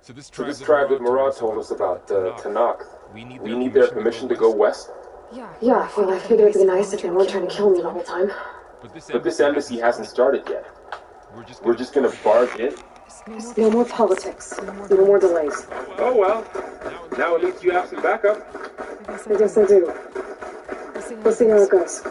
So this tribe that Murad told us about, Tanakh, we need their permission to go west? Yeah, well, I figured it'd be nice if they weren't trying to kill me the whole time. But this embassy hasn't started yet. We're just gonna barge in? No more politics. No more delays. Oh well. Now at least you have some backup. I guess I do. We'll see how it goes.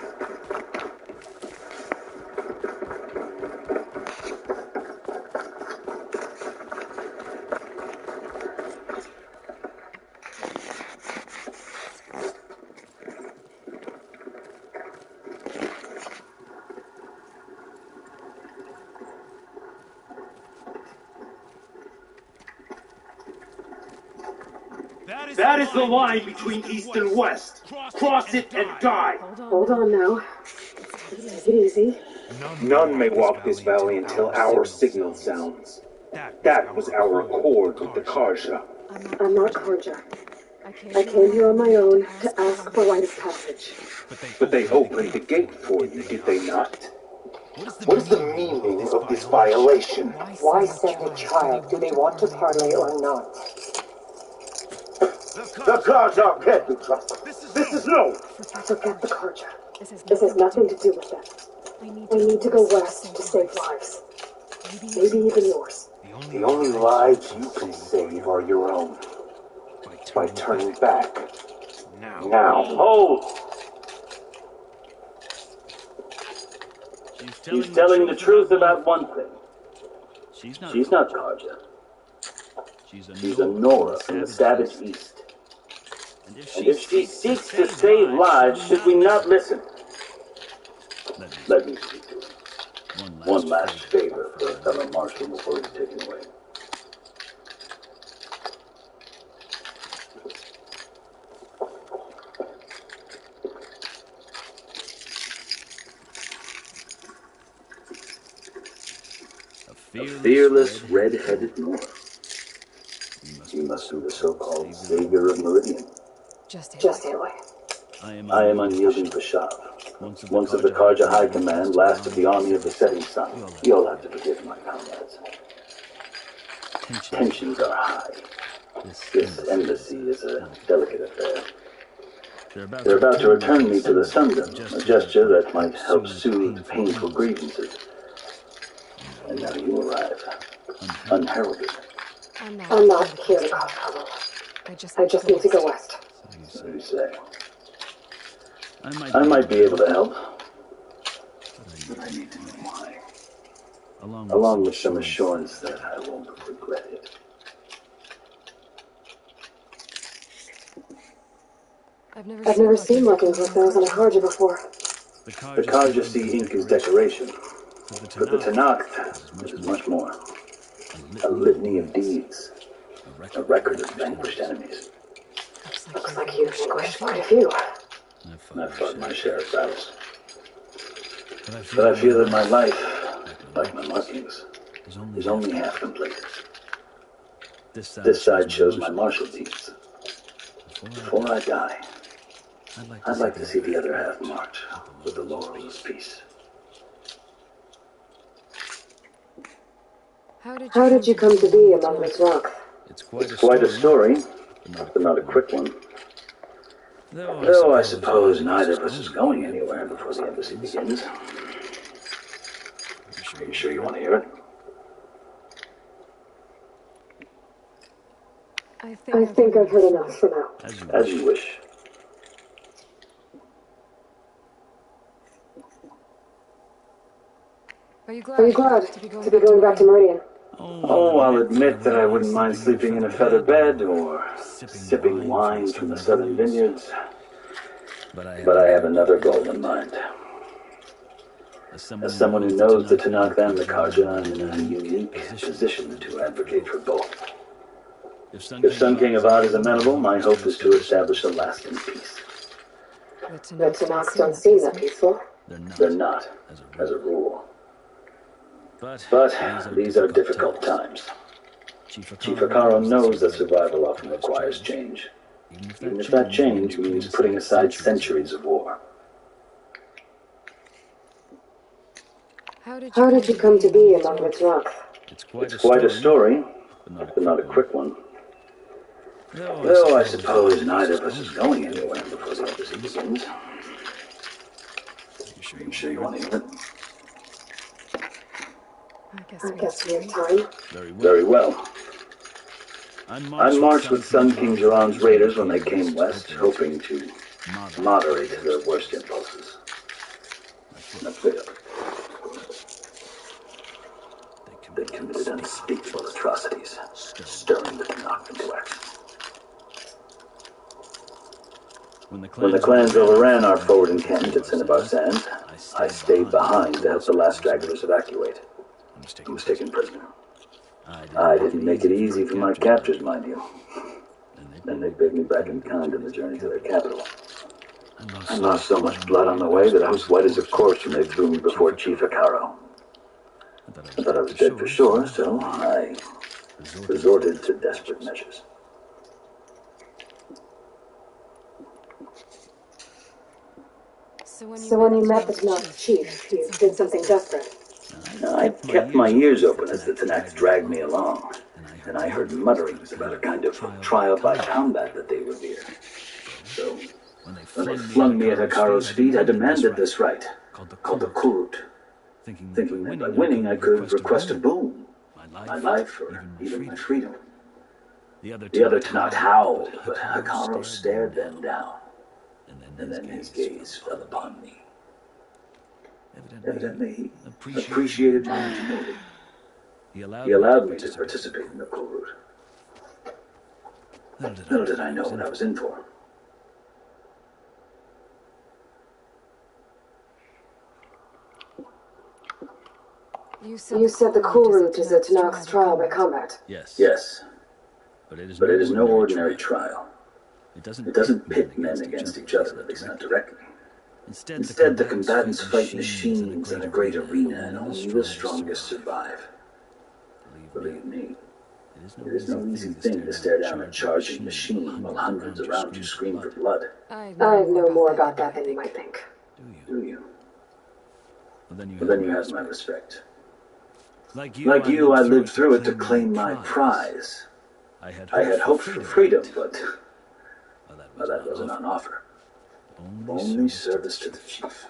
That is the line between East and West. Cross it and die. Hold on now. Let's take it easy. None may walk this valley until our signal sounds. That was our accord with the Karja. I'm not Karja. I came here on my own to ask for rite of passage. But they opened the gate for you, did they not? What is the meaning of this violation? Why send a child? Do they want to parley or not? The Karja can't be trusted. This is no. Forget the Karja. This has nothing to do with them. I need to go west to save lives. Maybe even yours. The only lives you can save are your own. By turning back. Now, hold! She's telling the truth about one thing. She's not Karja. She's a Nora from the Savage East. And if she seeks to save lives, should we not listen? Let me speak to her. One last favor for a fellow marshal before he's taken away. A fearless, red-headed Nora. You must be the so-called savior of Meridian. Just Aloy. I am unyielding Bashav. Once of the Karja High Command, last of the army of the setting sun. You'll have to forgive my comrades. Tensions are high. This embassy is a delicate affair. They're about to return me to the Sundom, a gesture that might help soothe painful grievances. And now you arrive, unheralded. I'm not here to cause trouble. I just need to go west. So you say. I might be able to help, but I need to know why. Along with some assurance that I won't regret it. I've never seen markings like those on a Karja before. The Karja see ink as decoration, but the Tanakh is much more. A litany of deeds, a record of vanquished enemies. Looks like you've squished quite a few. I've fought my share of battles. But I feel that my life, like my markings, is only half complete. This side shows my martial deeds. Before I die, I'd like to see the other half marked with the laurels of peace. How did you come to be among this rock? It's quite a story, but not a quick one. Though I suppose neither of us is going anywhere before the embassy begins. Are you sure you want to hear it? I think I've heard enough for now. As you wish. Are you glad to be going back to Meridian? Oh, I'll admit that I wouldn't mind sleeping in a feather bed or sipping wine from the southern vineyards. But I have another goal in mind. As someone who knows the Tanakh and the Karja, I'm in a unique position to advocate for both. If Sun King Avad is amenable, my hope is to establish a lasting peace. The Tanakh don't seem that peaceful. They're not, as a rule. But these are difficult times. Chief Akaro knows that survival often requires change, even if that change means putting aside centuries of war. How did you come to be among its rock? It's quite a story, but not a quick one. Though I suppose neither of us is going anywhere before the embassy begins. You sure you want to hear it? I guess we have time. Very well. I marched with Sun King Jiran's raiders when they came west, hoping to moderate their worst impulses. And I failed. They committed unspeakable atrocities, stirring the Tanakh into action. When the clans overran our forward encampment at Cinnabar Sands, I stayed behind to help the last stragglers evacuate. I was taken prisoner. I didn't make it easy for my captors, mind you. Then they begged me back in kind on the journey to their capital. I lost so much blood on the way that I was white as a corpse when they threw me before Chief Akaro. I thought I was dead for sure, so I resorted to desperate measures. So when you met the Tanakh chief, you did something desperate. I kept my ears open as the Tanakh dragged me along, and I heard mutterings about a kind of trial by combat that they revere. So, when they flung me at Hikaru's feet, I demanded this right, called the Kurut, thinking that by winning I could request a boon, my life or even my freedom. The other Tanakh howled, but Hikaru stared them down, and then his gaze fell upon me. Evidently, he appreciated my ingenuity. He allowed me to participate in the Kurut. Little did I know what I was in for. You said the Kurut is a Tanakh's trial by combat. Yes, but it is no ordinary trial. It doesn't pit men against each other, at least not directly. Instead, the combatants fight machines in a great arena, and only the strongest survive. Believe me, it is no easy thing to stare down a charging machine while hundreds around you scream for blood. I know more about that than you might think. Do you? Well, then you have my respect. Like you, I lived through it to claim my prize. I had hoped for freedom, but that wasn't on offer. Only service to the chief.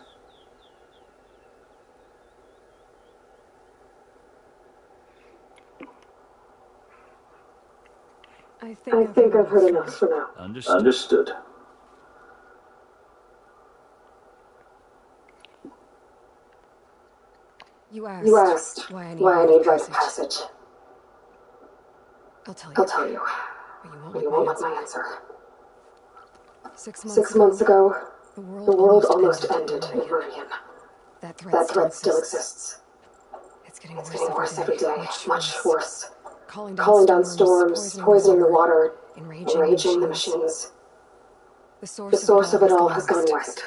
I think I've heard enough for now. Understood. You asked why I need rites of passage. I'll tell you. But you won't like my answer. 6 months ago, the world almost ended in Meridian. That threat still exists. It's getting worse every day, much worse. Calling down storms, poisoning the water, enraging the machines. The source of it all has gone west.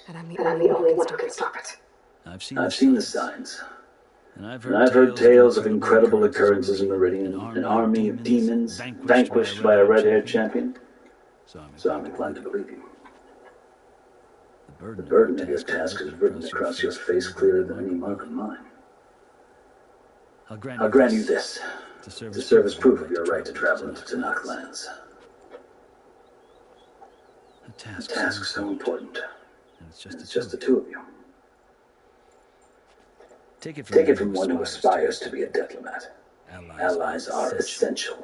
And I'm the only one who can stop it. I've seen the signs. And I've heard tales of incredible occurrences in Meridian, an army of demons vanquished by a red-haired champion. So I'm inclined to believe you. The burden of your task is written across your face clearer than any mark of mine. I'll grant you this, to serve as proof of your right to travel into Tanakh lands. A task so important, and it's just the two of you. Take it from one who aspires to be a diplomat. Allies are essential.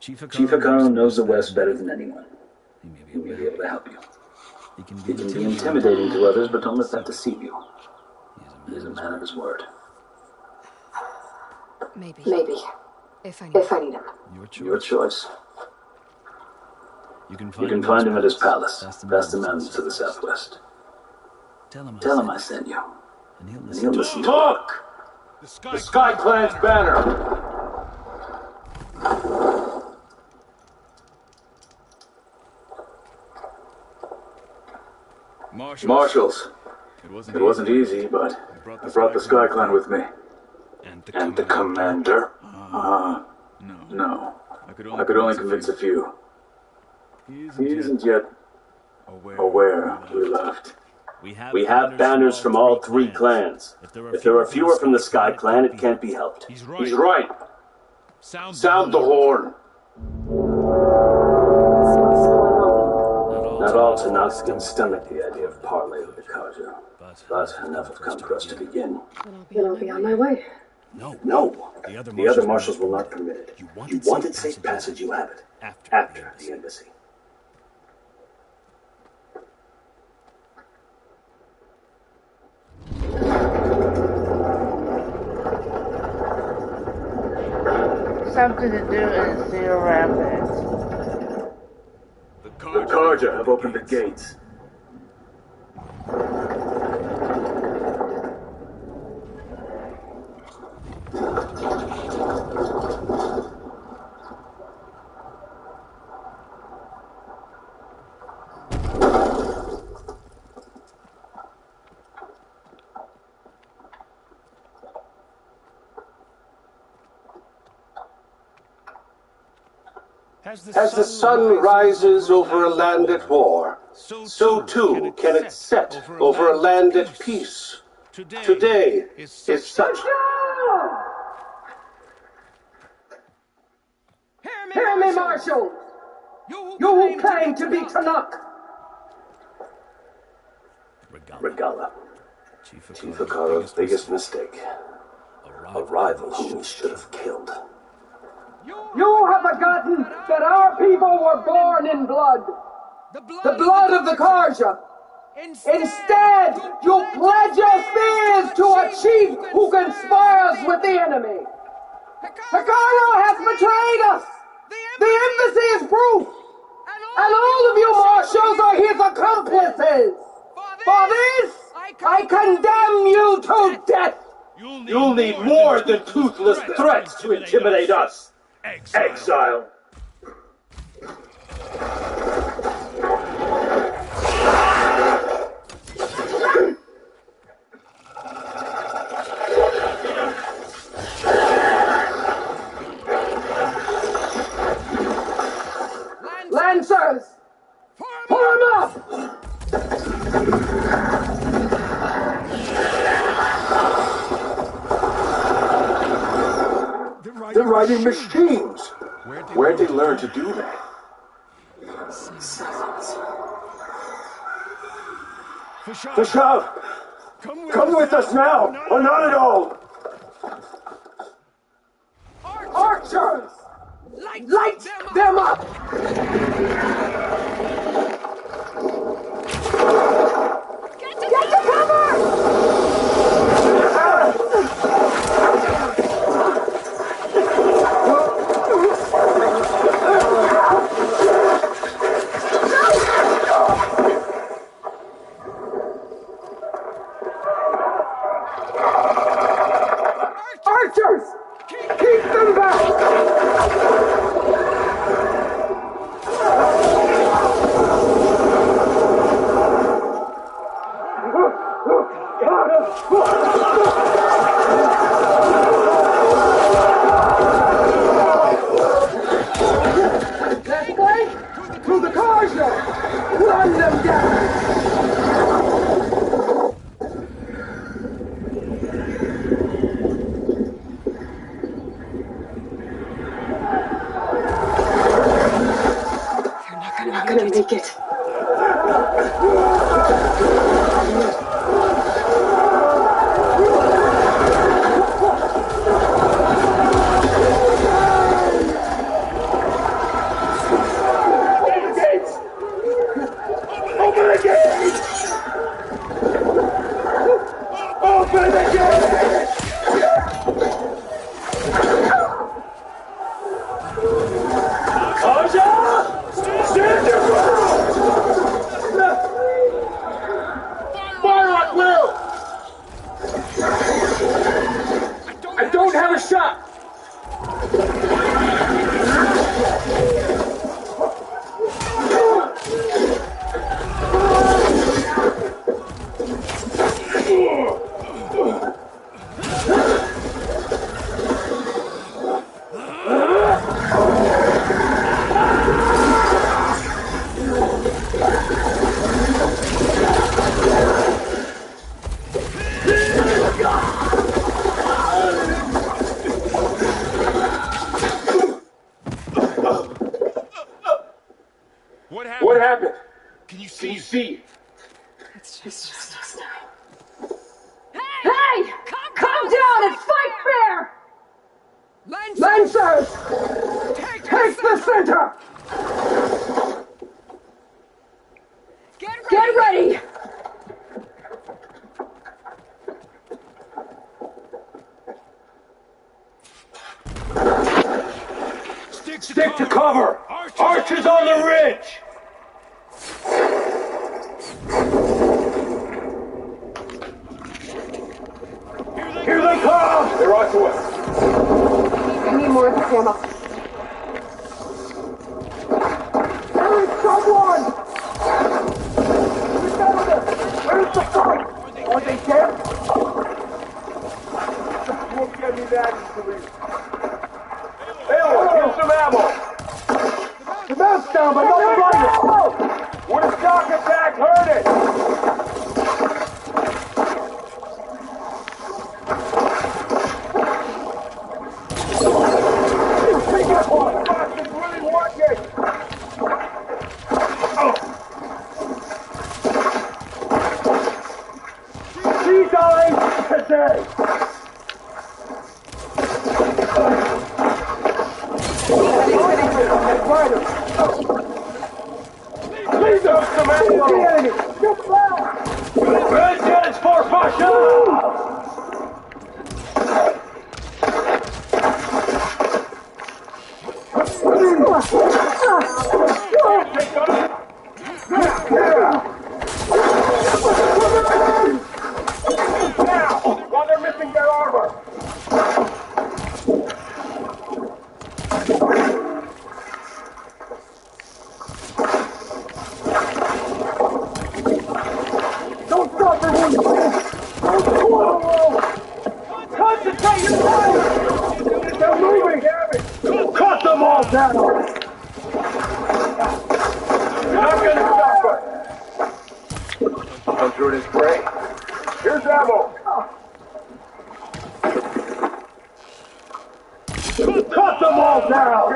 Chief Akaro knows the West better than anyone. He may be able to help you. He can be intimidating to others, but don't let that deceive you. He is a man of his word. Maybe. If I need him. Your choice. You can find him at his palace, past the mountains to the southwest. Tell him I sent you. And he'll listen to Look! The Sky Clan's banner! Marshals. It wasn't easy, but I brought the Sky Clan with me. And the commander? No. I could only convince a few. He isn't yet aware we left. We have banners from all 3 clans. If there are fewer from the Sky Clan, it can't be helped. He's right. Sound the horn. Not all Tanakhs can stomach the idea of parley with the Kaja, but enough have come for us to begin. Then I'll be on my way. No, the other marshals will not permit it. You wanted safe passage, you have it. After the embassy. Something to do in Cedar Rapids. The Karja have opened the gates. As the sun rises over a land at war, so too can it set over a land at peace. Today is such... Hear me, Marshal! You who claim to be Tanakh! Regala, Chief Akaro's biggest mistake. A rival whom he should have killed. You have forgotten that our people were born in blood. The blood of the Karja. Instead, you pledge your spears to a chief who conspires with the enemy. Hikaru has betrayed us. The embassy is proof. And all of you marshals are his accomplices. For this, I condemn you to death. You'll need more than toothless threats to intimidate us. Exile. Lancers! Form up! They're riding machines. Where'd they learn to do that? Fashav! Come with us now, or not at all! Archers! Light them up! Get to cover! Archers! Keep them back! Let's go to the Karja! Run them down! They're not gonna make it. I don't have a shot! see? It's just us now. Hey! Calm down and fight fair! Lancers! Take the center! Get ready! Stick to cover! Archers on the ridge! Here they come! They're on to us. I need more ammo. There is someone! Where's the fight? Are they dead? You won't get me that easily. Hey, here's some ammo! The mount's down, but no fighter! Would a shock attack hurt it? She died today! Please don't command the enemy! Get back! Vengeance for Pasha! While they're missing their armor! Don't stop for one second! Concentrate your fire! They're moving! Cut them all down! You're not gonna stop us! Hunter and his prey. Here's ammo! Cut them all down!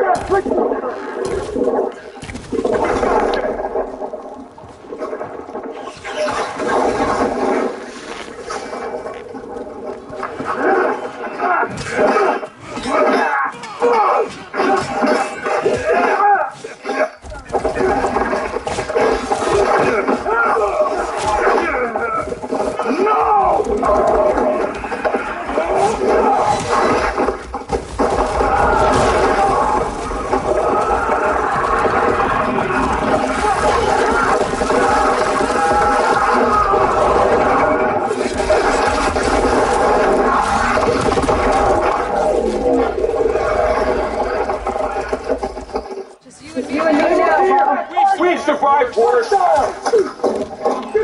We've survived worse! Get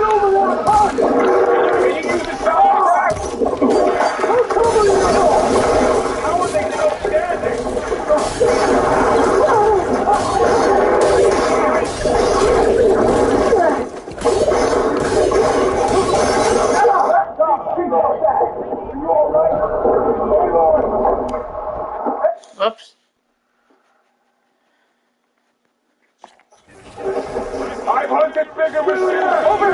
over there! Can you use the sound? How cover you? How are they still standing? You all right? Oops. I've hunted bigger machines over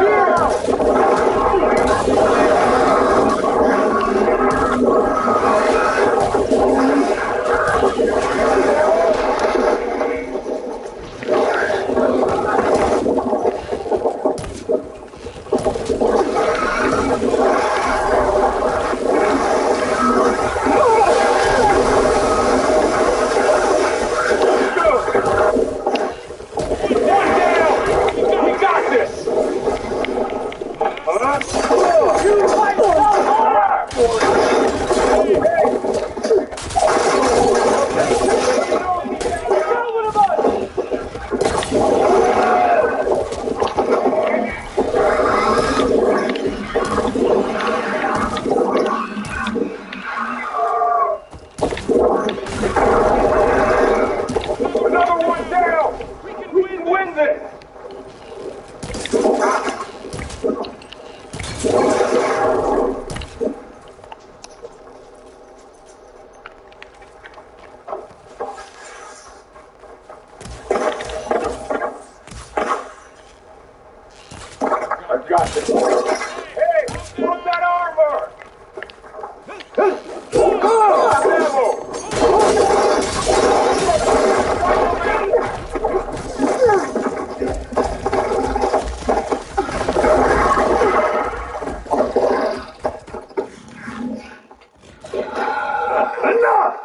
Hey, look that armor! Ammo! Enough!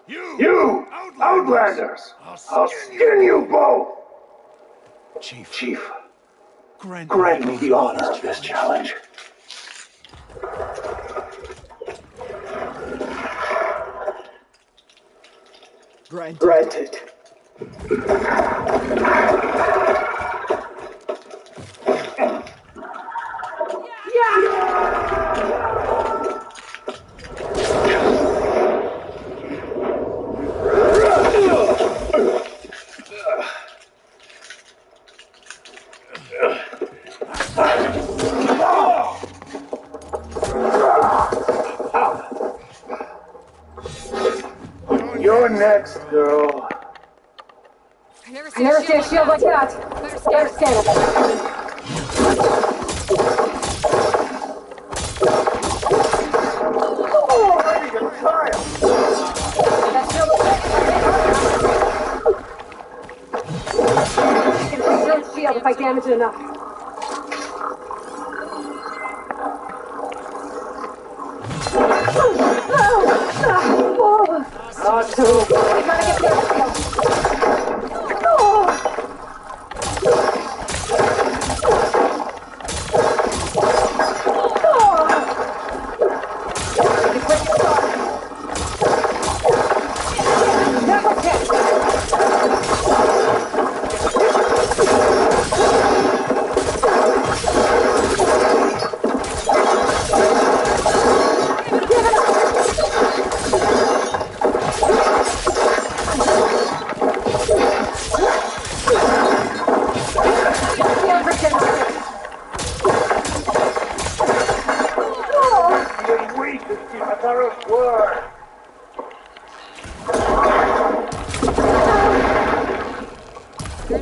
You Outlanders! I'll skin you both! Chief, grant me the honor of this challenge. Granted. You're next, girl. I never see a shield like that. Better scan it. That shield looks like I can break your shield if I damage it enough. Not too. I gotta get the other shield.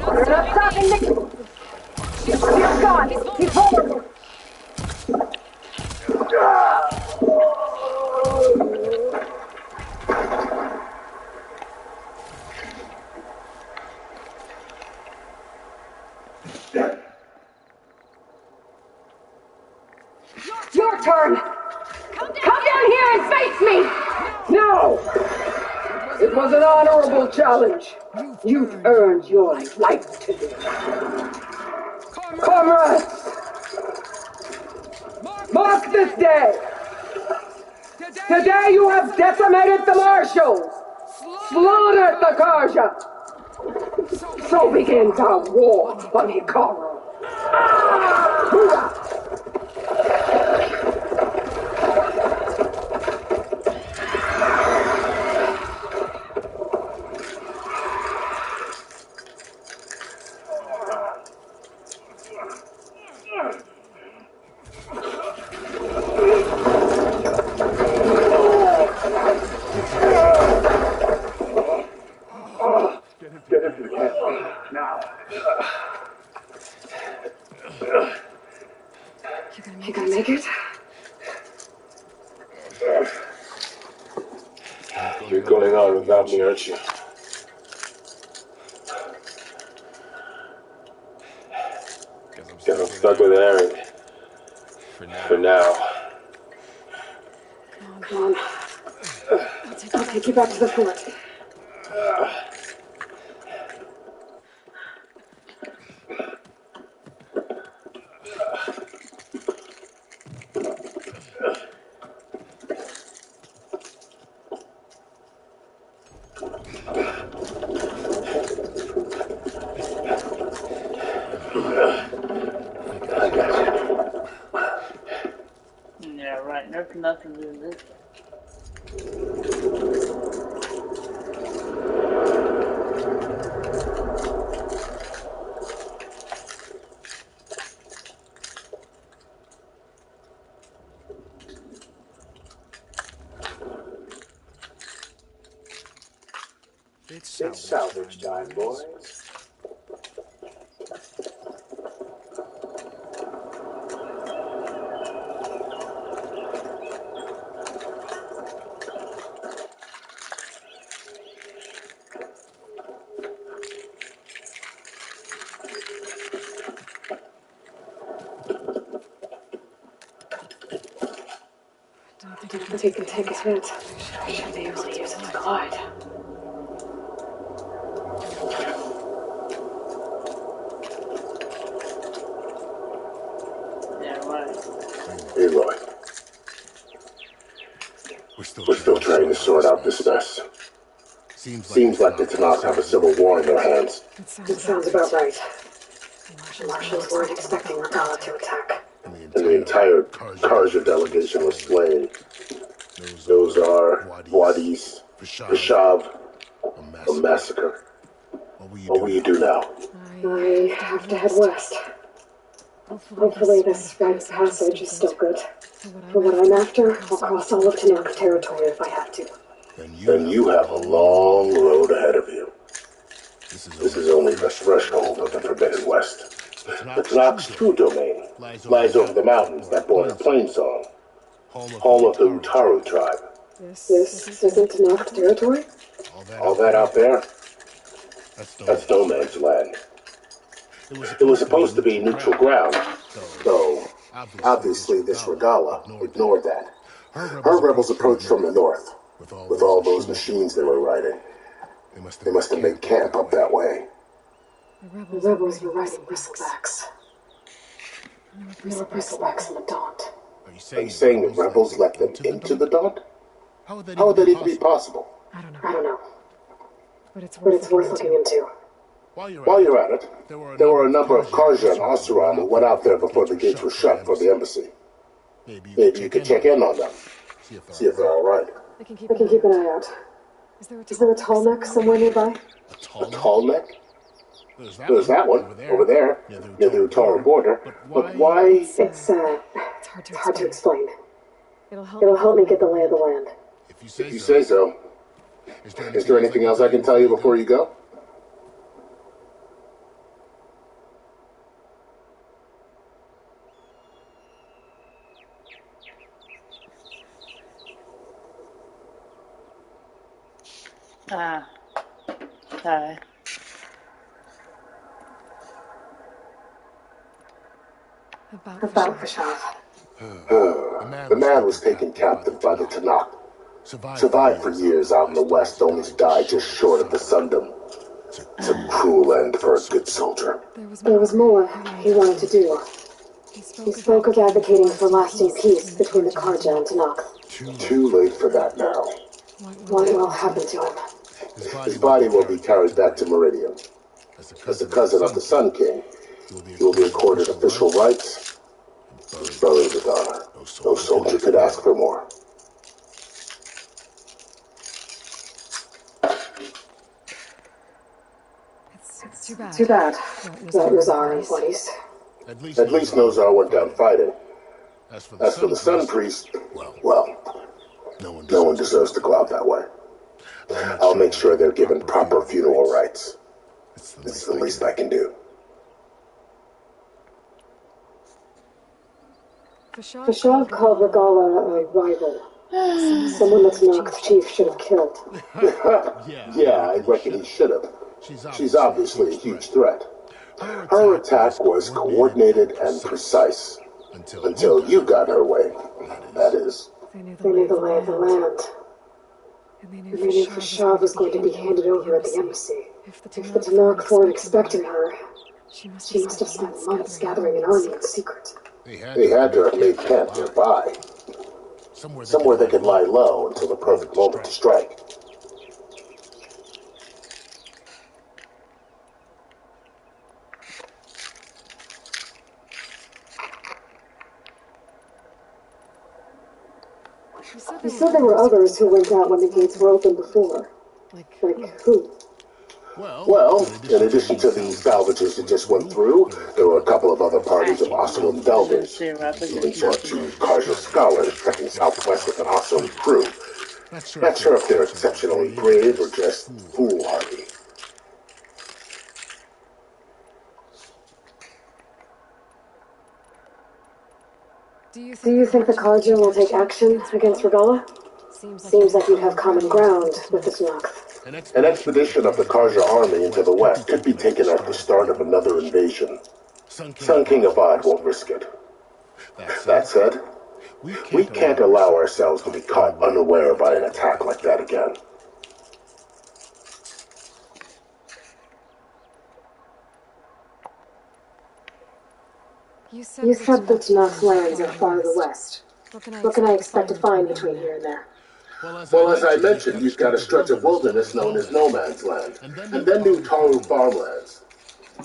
You're not stopping me! He's gone! He's vulnerable! Your turn! Come down here and face me! No! It was an honorable challenge. You've earned your life today. Comrades! Mark this day! Today you have decimated the marshals! Slaughtered the Karja! So begins our war on Hikaru. Get into the camp now. You gonna make it? You're going on without me, aren't you? Guess I'm stuck with Aaron. For now. Come on. I'll take you back to the fort. I got you. Yeah, right. There's nothing to do with this. It's salvage time, boys. I don't think we can take a hit. I should be able to use it to glide. Yeah, right. Aloy, we're still trying to sort out this mess. Seems like the Tanakh have a civil war in their hands. It sounds about right. The Marshals weren't expecting Regala to attack. And the entire Karja delegation was slain. Those are Wadis, Peshav, a massacre. What will you do now? I have to head west. Hopefully this rite of passage is still good. For what I'm after, I'll cross all of Tanakh territory if I have to. Then you have a long road ahead of you. This is only the threshold of the Forbidden West. The Tanakh's true domain lies over the mountains that border Plainsong, home of the Utaru tribe. This isn't Tanakh territory? All that out there, that's no man's land. It was supposed to be neutral ground, though obviously this Regala ignored that. Her rebels approached from the north, with all those machines they were riding. They must have made camp up that way. The rebels were riding bristlebacks. There were bristlebacks in the Daunt. Are you saying the rebels let them into the Daunt? How would that even be possible? I don't know. But it's worth looking into. While you're at it, there were a number of Karja and Asuran who went out there before the gates were shut for the embassy. Maybe you could check in on them, see if they're all right. I can keep an eye out. Is there a tall neck somewhere nearby? A tall neck? There's that one, over there, near the Utaru border. But why? It's hard to explain. It'll help me get the lay of the land. If you say so. Is there anything else I can tell you before you go? Hi. About Peshav. The man was taken captive by the Tanakh. Survived for years out in the west, only to die just short of the Sundom. It's a cruel end for a good soldier. There was more he wanted to do. He spoke of advocating for lasting peace between the Karja and Tanakh. Too late for that now. What will happen to him? His body will be carried back to Meridian. As a cousin of the Sun King, he will be accorded official rights and buried with honor. No soldier could ask for more. It's too bad. That Nazar and Wadis. At least Nozar went down fighting. As for the Sun Priest, well, no one deserves to go out that way. I'll make sure they're given proper funeral rites. It's the least I can do. Peshav called Regala a rival. Someone that Tanakh's chief should have killed. Yeah, I reckon he should have. She's obviously a huge threat. Her attack was coordinated and precise. Until you got her way, that is. They knew the lay of the land. And they knew Peshav was going to be handed over at the embassy. If the Tanakh weren't expecting her, she must have spent months gathering an army in secret. They had to have made camp nearby. Somewhere they could lie low until the perfect moment to strike. You said there were others who went out when the gates were open before. Like who? Well, in addition to the salvages that just went through, there were a couple of other parties of Asuran Delvers, even saw 2 Karja scholars trekking southwest with an Asuran crew. Not sure if they're exceptionally brave or just foolhardy. Do you think the Carja will take action against Regala? Seems like you'd have common ground with the Tanakh. An expedition of the Karja army into the west could be taken at the start of another invasion. Sun King Avad won't risk it. That said, we can't allow ourselves to be caught unaware by an attack like that again. You said the Tanakh's lands are far to the west. What can I expect to find between here and there? Well, as I mentioned, you've got a stretch of wilderness known as No Man's Land, and then New Taru farmlands.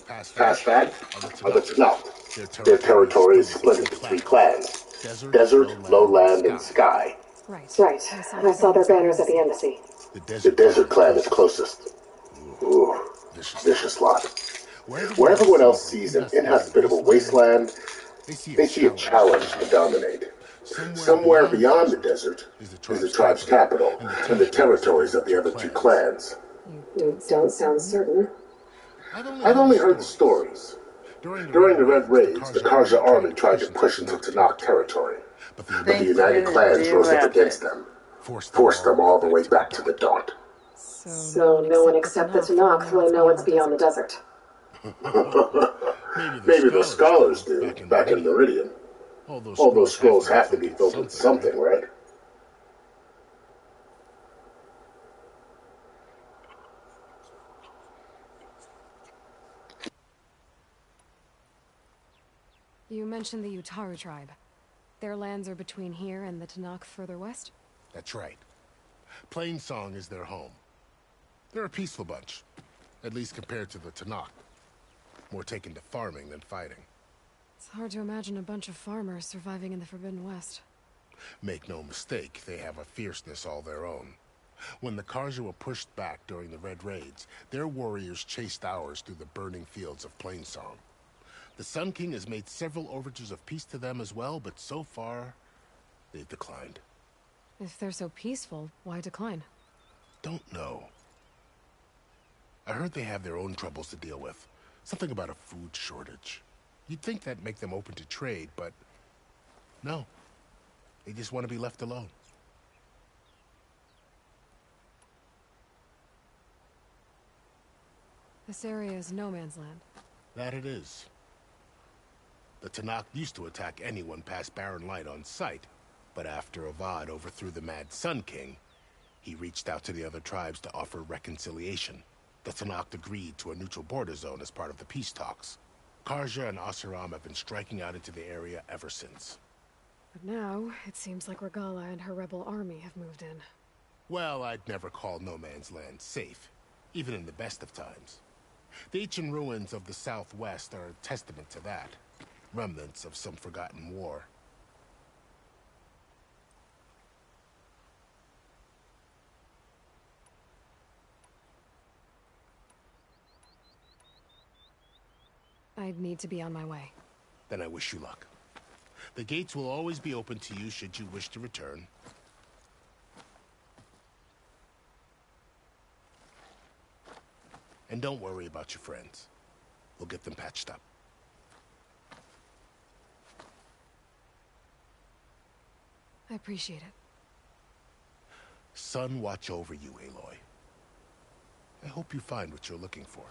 Past that are the Tanakh. Their territory is split into three clans: Desert, Lowland, and Sky. Right. I saw their banners at the embassy. The Desert clan is closest. Ooh, vicious lot. Where everyone else sees an inhospitable wasteland, they see a challenge to dominate. Somewhere beyond the desert is the tribe's capital and the territories of the other two clans. You don't sound certain. I've only heard stories. During the Red Raids, the Karja army tried to push into Tanakh territory, but the United Clans rose up against them, forced them all the way back to the Daunt. So no one except the Tanakh will know what's beyond the desert. Maybe the scholars do, back in Meridian. All those scrolls have to be filled with something, right? You mentioned the Utaru tribe. Their lands are between here and the Tanakh further west? That's right. Plainsong is their home. They're a peaceful bunch, at least compared to the Tanakh. More taken to farming than fighting. It's hard to imagine a bunch of farmers surviving in the Forbidden West. Make no mistake, they have a fierceness all their own. When the Karja were pushed back during the Red Raids, their warriors chased ours through the burning fields of Plainsong. The Sun King has made several overtures of peace to them as well, but so far, they've declined. If they're so peaceful, why decline? Don't know. I heard they have their own troubles to deal with. Something about a food shortage. You'd think that'd make them open to trade, but no. They just want to be left alone. This area is no man's land. That it is. The Tanakh used to attack anyone past Barren Light on sight, but after Avad overthrew the Mad Sun King, he reached out to the other tribes to offer reconciliation. The Tanakh agreed to a neutral border zone as part of the peace talks. Karja and Asuram have been striking out into the area ever since. But now, it seems like Regala and her rebel army have moved in. Well, I'd never call No Man's Land safe, even in the best of times. The ancient ruins of the Southwest are a testament to that. Remnants of some forgotten war. I'd need to be on my way. Then I wish you luck. The gates will always be open to you should you wish to return. And don't worry about your friends. We'll get them patched up. I appreciate it. Sun watch over you, Aloy. I hope you find what you're looking for.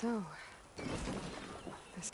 So, this...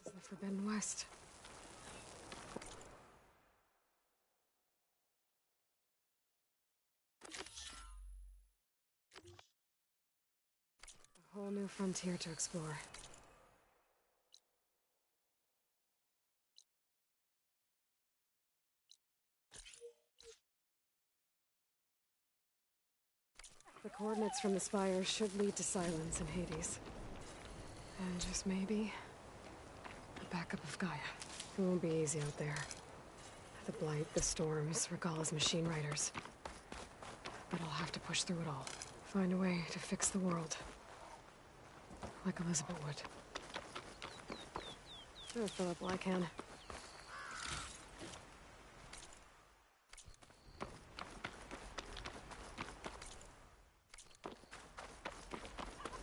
It's the Forbidden West. A whole new frontier to explore. The coordinates from the spire should lead to Silence and Hades. And just maybe, a backup of Gaia. It won't be easy out there. The Blight, the Storms, Regala's machine riders. But I'll have to push through it all. Find a way to fix the world. Like Elizabeth would. Sure, Philip, well, I can.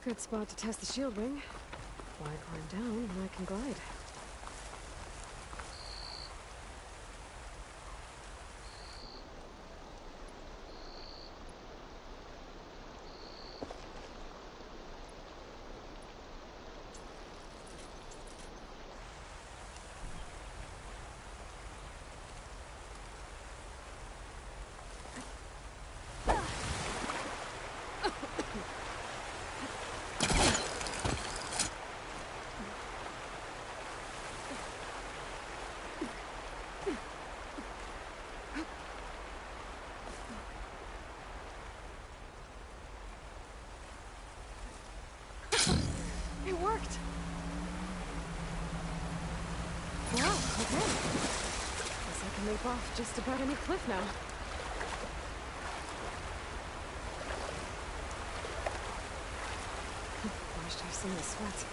Good spot to test the shield ring. Why climb down when I can glide? It worked! Wow, okay. Guess I can leap off just about any cliff now. Washed off some of the sweat.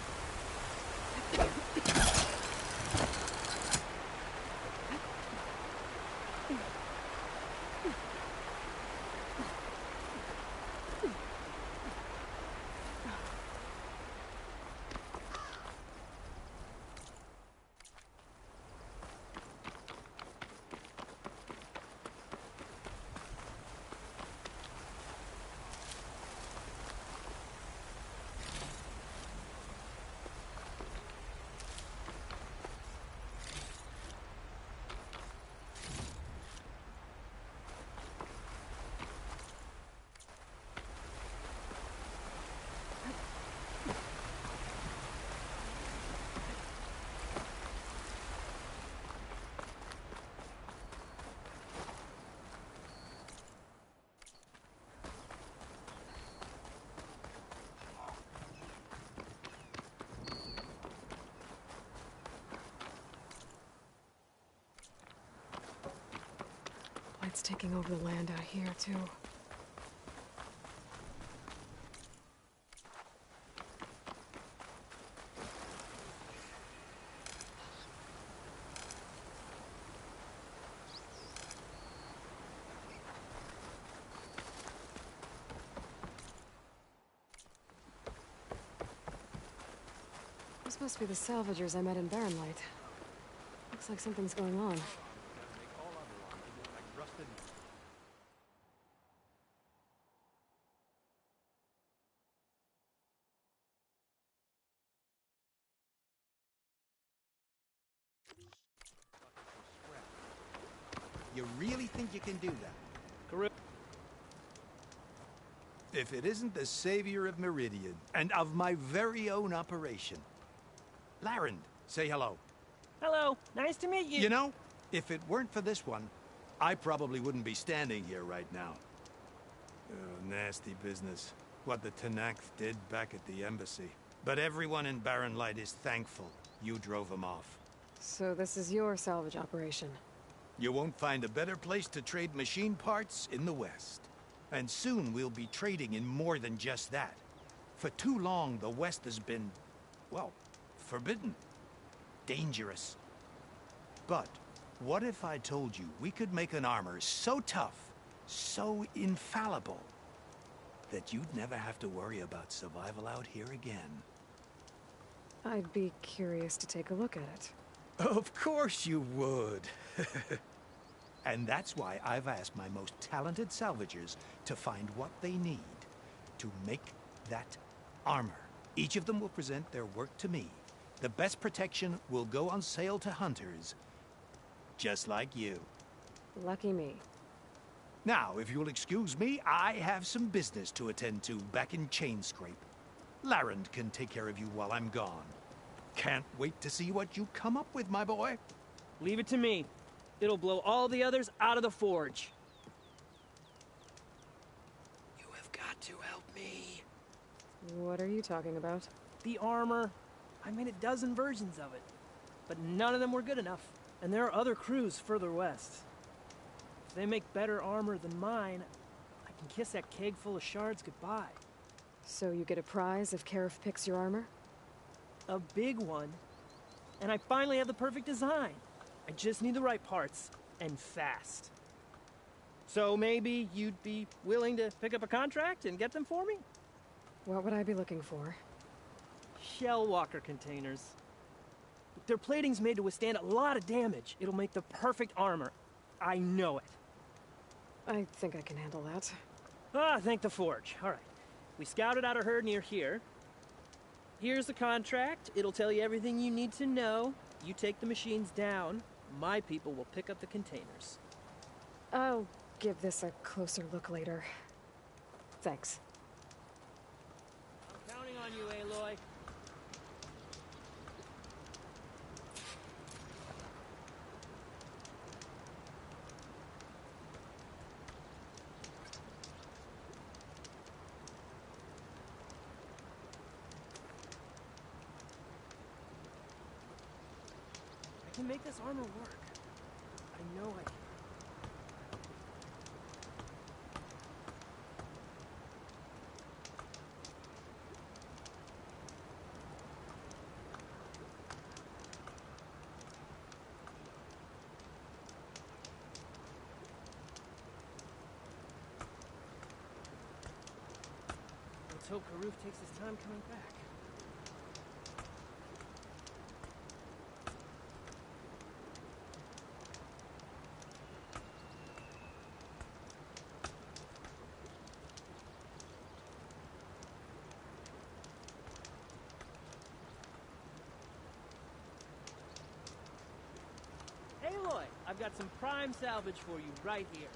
It's taking over the land out here, too. Those must be the salvagers I met in Barren Light. Looks like something's going on. You really think you can do that? Correct. If it isn't the savior of Meridian, and of my very own operation. Larend, say hello. Hello, nice to meet you. You know, if it weren't for this one, I probably wouldn't be standing here right now. Oh, nasty business. What the Tenakth did back at the embassy. But everyone in Barren Light is thankful you drove them off. So this is your salvage operation? You won't find a better place to trade machine parts in the West. And soon we'll be trading in more than just that. For too long, the West has been, well, forbidden. Dangerous. But what if I told you we could make an armor so tough, so infallible, that you'd never have to worry about survival out here again? I'd be curious to take a look at it. Of course you would. And that's why I've asked my most talented salvagers to find what they need to make that armor. Each of them will present their work to me. The best protection will go on sale to hunters, just like you. Lucky me. Now, if you'll excuse me, I have some business to attend to back in Chainscrape. Larend can take care of you while I'm gone. Can't wait to see what you come up with, my boy. Leave it to me. It'll blow all the others out of the forge. You have got to help me. What are you talking about? The armor. I made a dozen versions of it, but none of them were good enough. And there are other crews further west. If they make better armor than mine, I can kiss that keg full of shards goodbye. So you get a prize if Karif picks your armor? A big one. And I finally have the perfect design. I just need the right parts, and fast. So maybe you'd be willing to pick up a contract and get them for me? What would I be looking for? Shell walker containers. Their plating's made to withstand a lot of damage. It'll make the perfect armor. I know it. I think I can handle that. Ah, thank the forge. All right. We scouted out a herd near here. Here's the contract. It'll tell you everything you need to know. You take the machines down. My people will pick up the containers. I'll give this a closer look later. Thanks. I'm counting on you, Aloy. I can make this armor work. I know I can. Let's hope Karuf takes his time coming back. Aloy, I've got some prime salvage for you right here.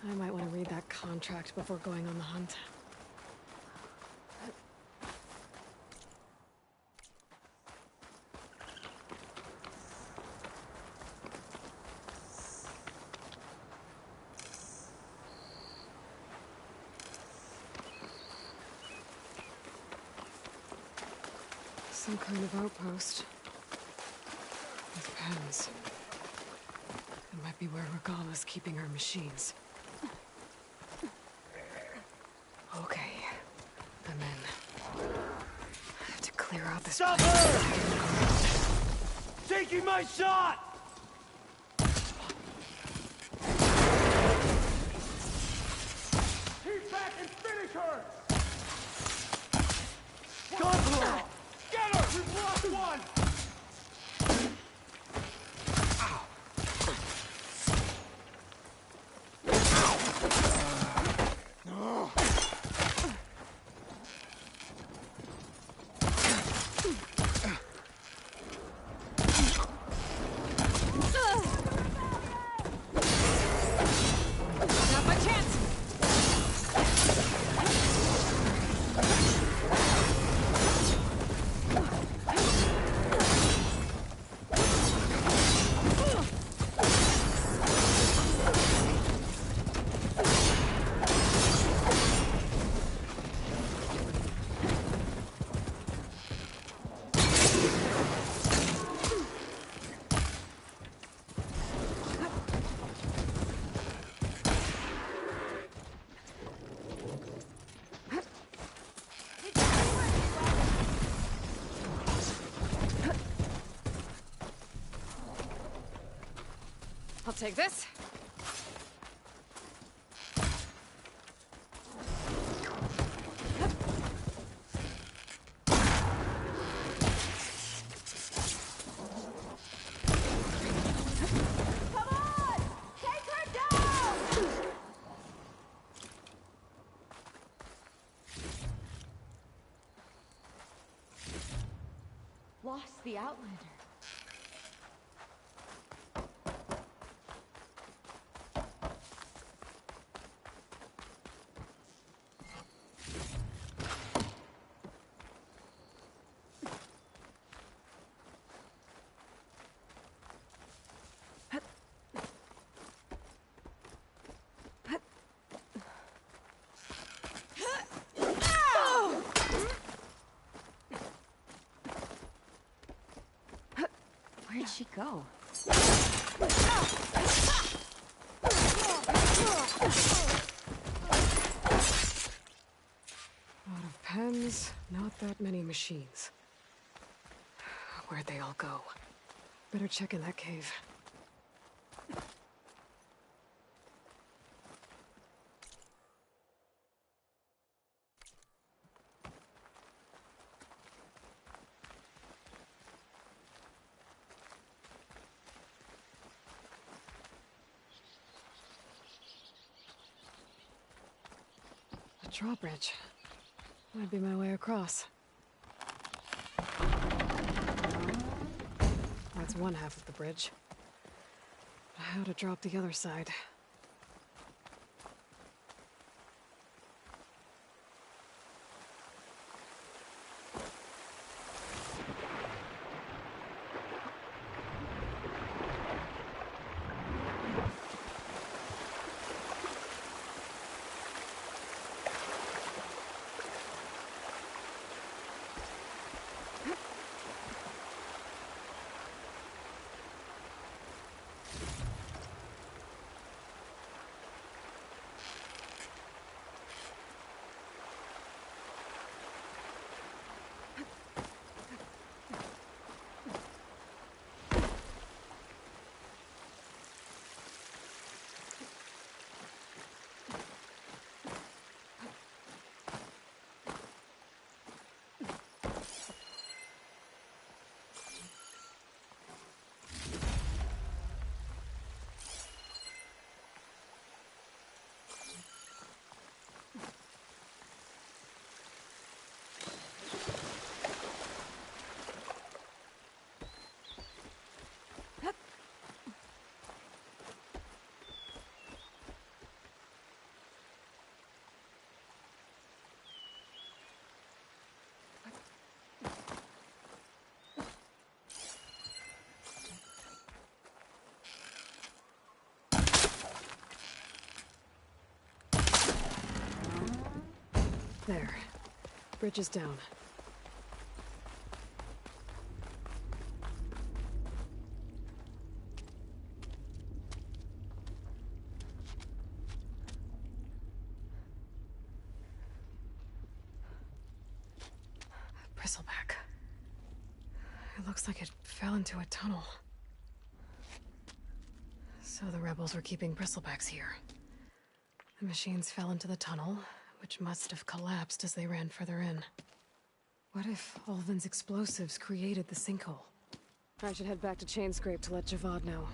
I might want to read that contract before going on the hunt. Some kind of outpost. With pens. It might be where Regala's keeping her machines. Okay. I'm in. I have to clear out this Stop place. her! Taking my shot! Keep back and finish her! Got her! Get her! We've lost one! Not my chance! I'll take this. Come on! Take her down! Lost the Outlander. Where'd she go? A lot of pens, not that many machines. Where'd they all go? Better check in that cave. A drawbridge. Might be my way across. That's one half of the bridge. How to drop the other side? There. Bridge is down. Bristleback. It looks like it fell into a tunnel. So the rebels were keeping bristlebacks here. The machines fell into the tunnel, which must have collapsed as they ran further in. What if Ulvin's explosives created the sinkhole? I should head back to Chainscrape to let Javad know.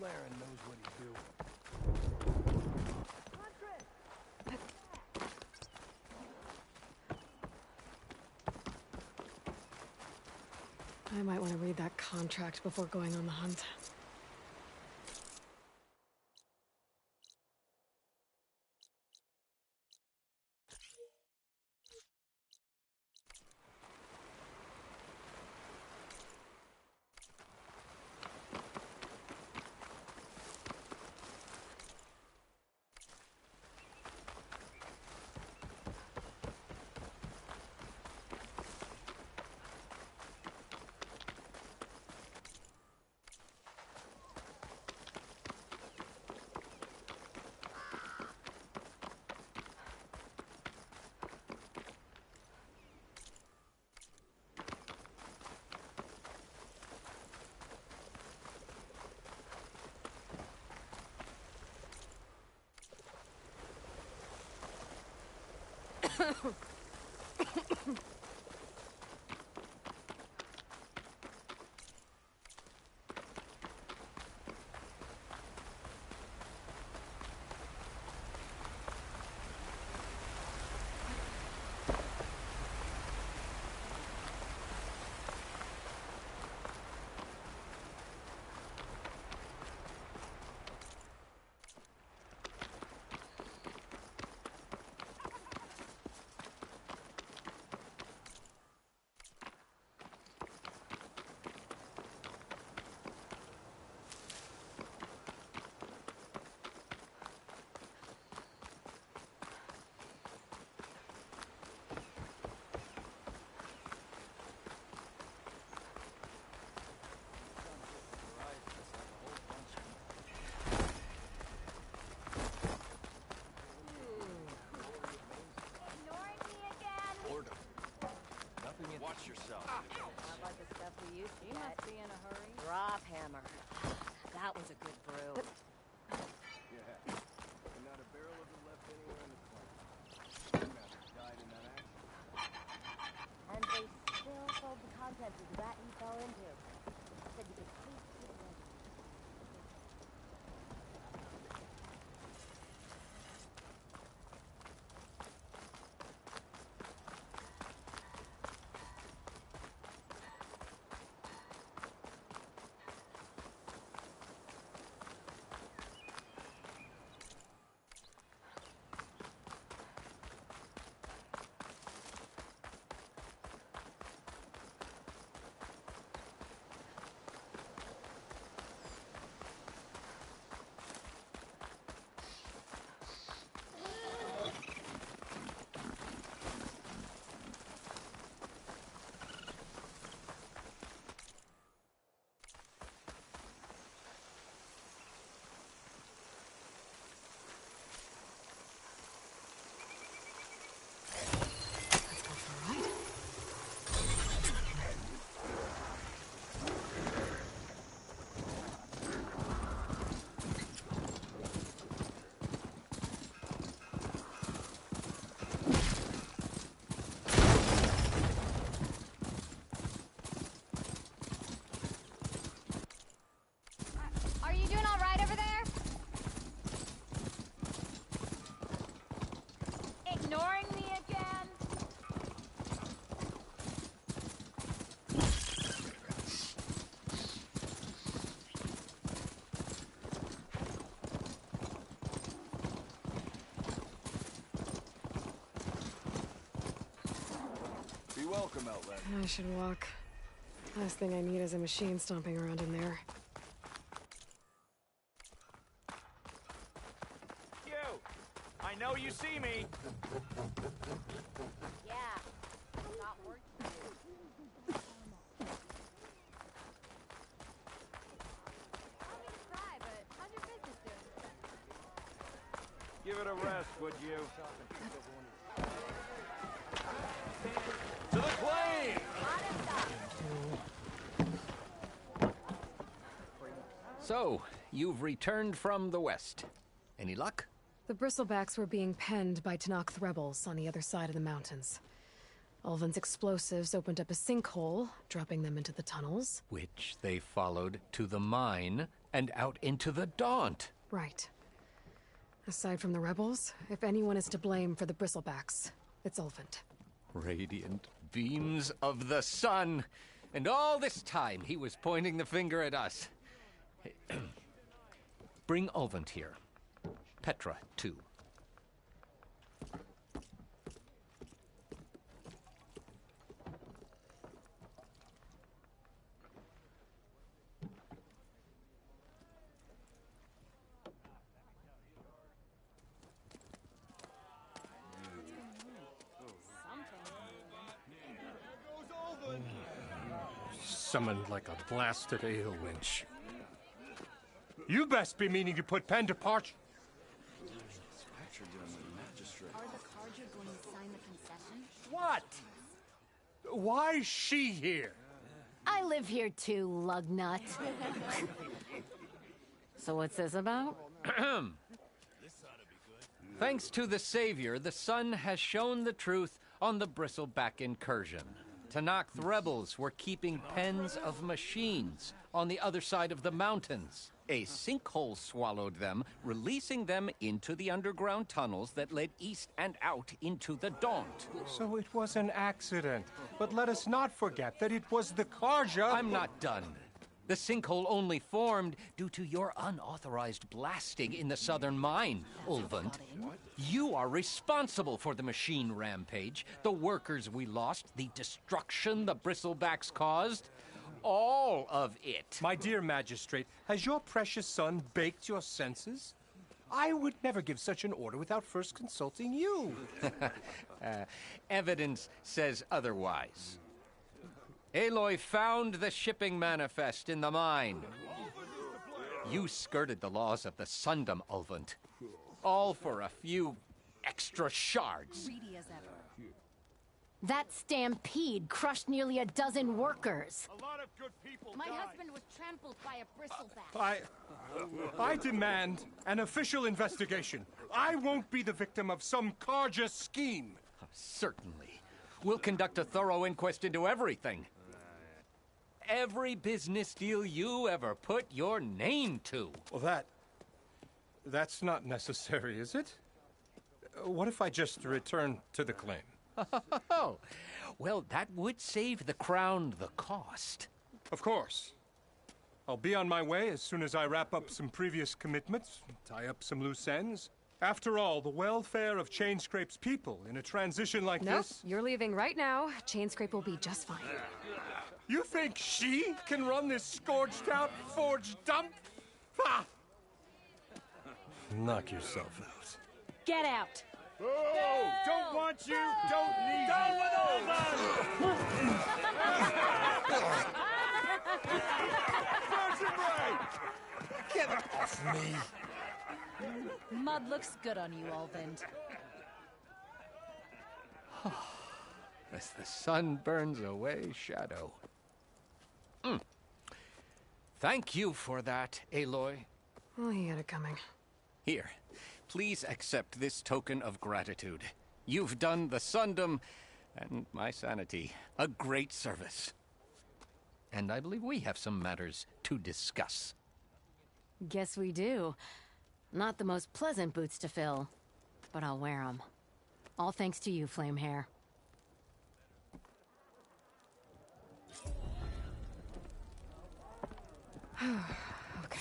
Laren knows what he's doing. I might want to read that contract before going on the hunt. some outlet. I should walk. Last thing I need is a machine stomping around in there. You! I know you see me! Yeah, not working. I'll need to try, but how's your business doing? Give it a rest, would you? To the claim! So, you've returned from the west. Any luck? The bristlebacks were being penned by Tanakh rebels on the other side of the mountains. Ulvin's explosives opened up a sinkhole, dropping them into the tunnels. Which they followed to the mine and out into the Daunt. Right. Aside from the rebels, if anyone is to blame for the bristlebacks, it's Ulvin. Radiant beams of the sun. And all this time he was pointing the finger at us. Bring Ulvin here. Petra, too. Summoned like a blasted ale winch. You best be meaning to put pen to parch. Are the Carja going to sign the concession? What? Why's she here? I live here too, lugnut. So what's this about? Thanks to the Savior, the sun has shown the truth on the bristleback incursion. Tanakh rebels were keeping pens of machines on the other side of the mountains. A sinkhole swallowed them, releasing them into the underground tunnels that led east and out into the Daunt. So it was an accident. But let us not forget that it was the Carja... I'm not done. The sinkhole only formed due to your unauthorized blasting in the southern mine, Ulvin. You are responsible for the machine rampage, the workers we lost, the destruction the bristlebacks caused. All of it. My dear magistrate, has your precious son baked your senses? I would never give such an order without first consulting you. Evidence says otherwise. Aloy found the shipping manifest in the mine. You skirted the laws of the Sundom, Ulvin. All for a few extra shards. Greedy as ever. That stampede crushed nearly a dozen workers. A lot of good people My died. husband was trampled by a bristleback. I demand an official investigation. I won't be the victim of some Carja scheme. Certainly. We'll conduct a thorough inquest into everything. Every business deal you ever put your name to. Well, that's not necessary, is it? What if I just return to the claim? Oh, well, that would save the crown the cost. Of course. I'll be on my way as soon as I wrap up some previous commitments, tie up some loose ends. After all, the welfare of Chainscrape's people in a transition like this... Nope, you're leaving right now. Chainscrape will be just fine. You think she can run this scorched-out forged dump? Ha! Knock yourself out. Get out! Oh, don't want you, don't need you. Get off me! Mud looks good on you, Ulvin. As the sun burns away shadow. Thank you for that, Aloy. Oh, he had it coming. Here, please accept this token of gratitude. You've done the Sundom and my sanity a great service. And I believe we have some matters to discuss. Guess we do. Not the most pleasant boots to fill, but I'll wear them. All thanks to you, Flamehair. Okay.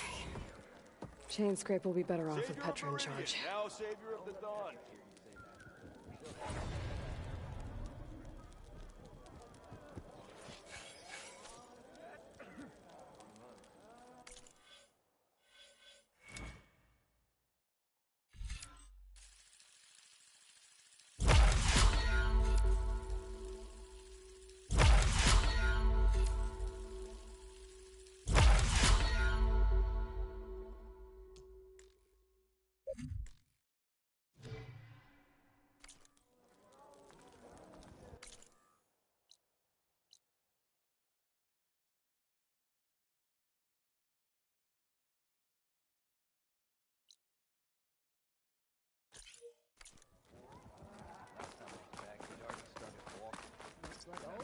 Chainscrape will be better off with Petra in charge. Now Savior of the Dawn.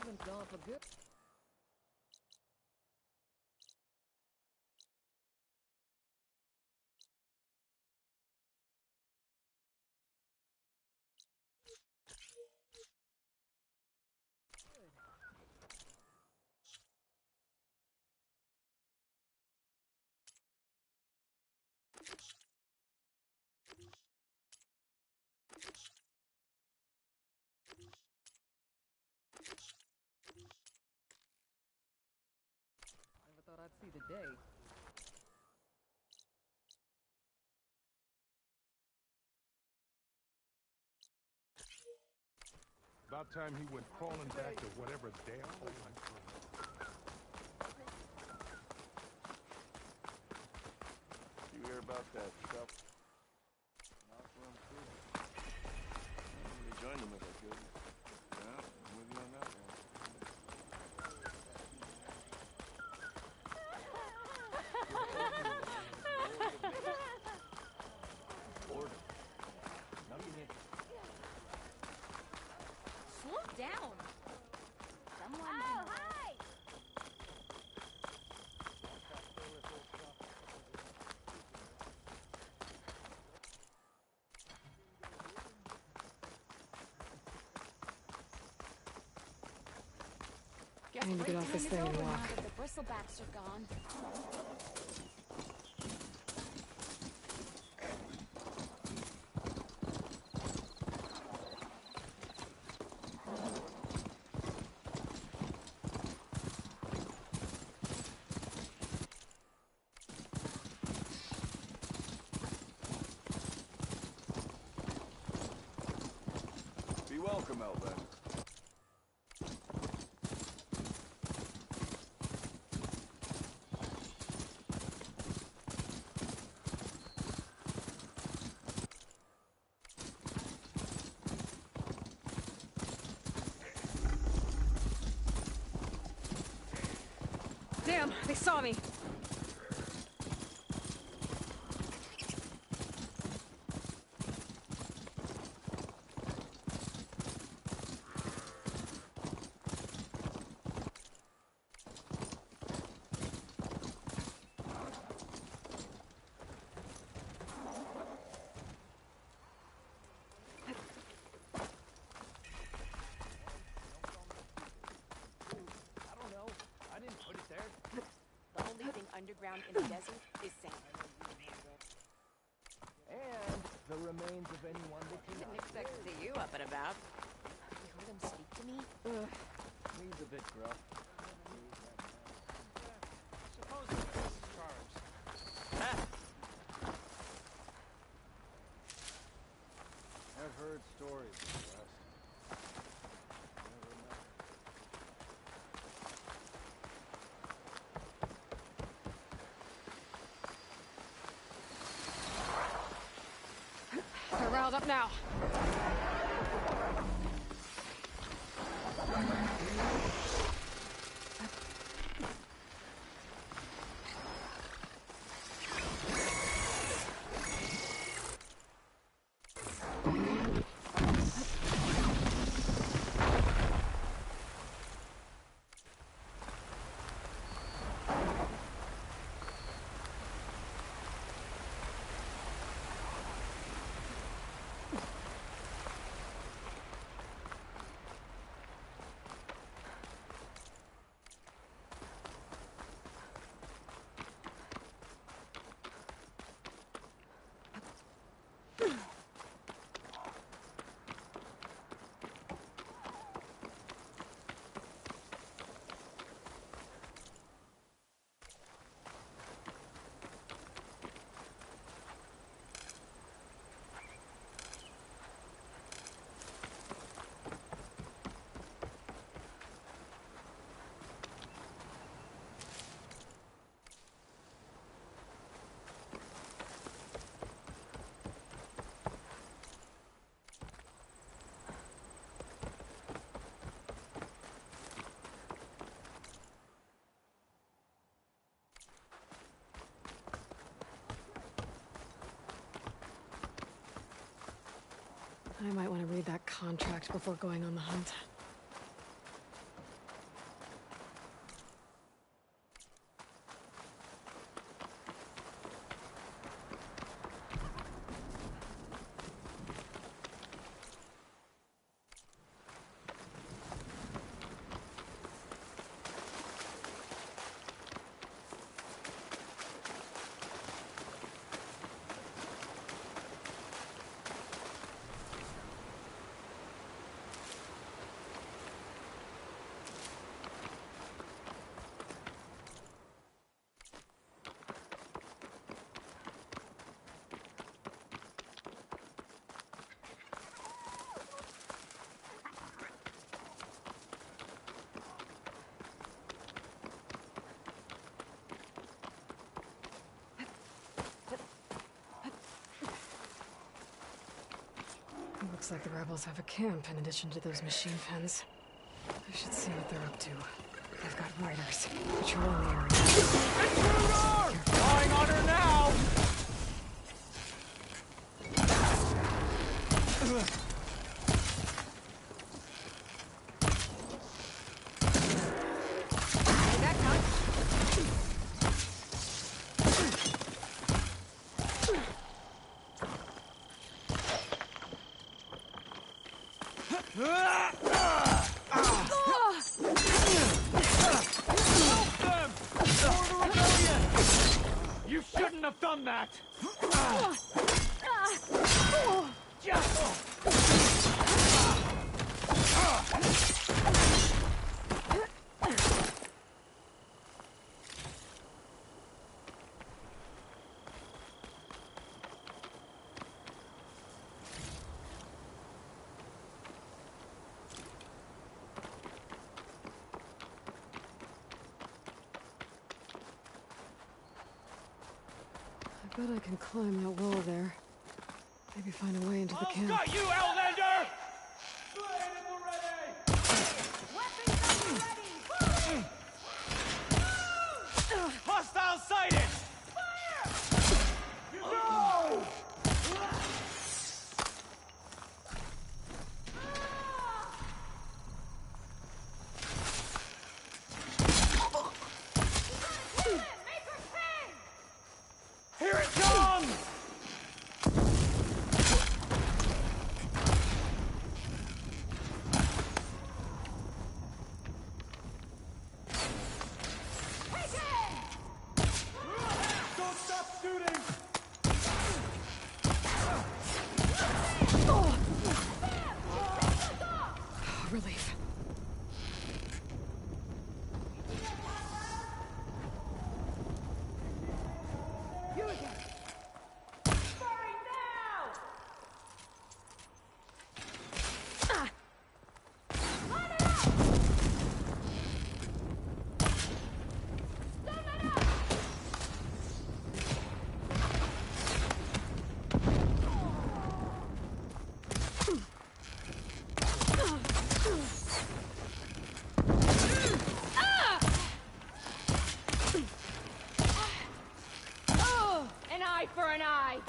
Forbibben's gone for good. I never thought I'd see the day. About time he went crawling back to whatever damn hole I threw him. You hear about that stuff? Not from they joined him if I could. Yeah, I'm with you on that one. Order. Nothing in. Slow down. Someone. Oh, hi! Guess I need to get off this thing and walk. now that the bristlebacks are gone. Be welcome, Elven. Damn, they saw me. I didn't put it there. The only thing underground in the desert is sand. And the remains of anyone that Didn't cannot expect to see you up and about. You heard him speak to me? He's a bit gruff. Suppose this charms. I've heard stories of the West. They're riled up now. I might want to read that contract before going on the hunt. Looks like the rebels have a camp in addition to those machine pens. I should see what they're up to. They've got riders patrolling the area. Intruder! Drawing on her now! You shouldn't have done that! I bet I can climb that wall there. Maybe find a way into the camp. Got you, Outlander! Hostile sighted! Fire! No! Here it comes! Don't stop shooting! Relief. An eye for an eye!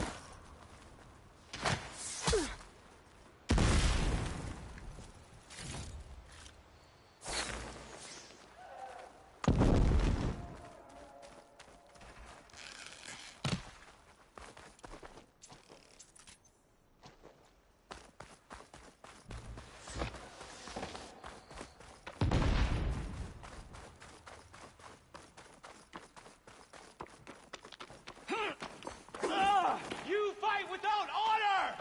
You fight without honor!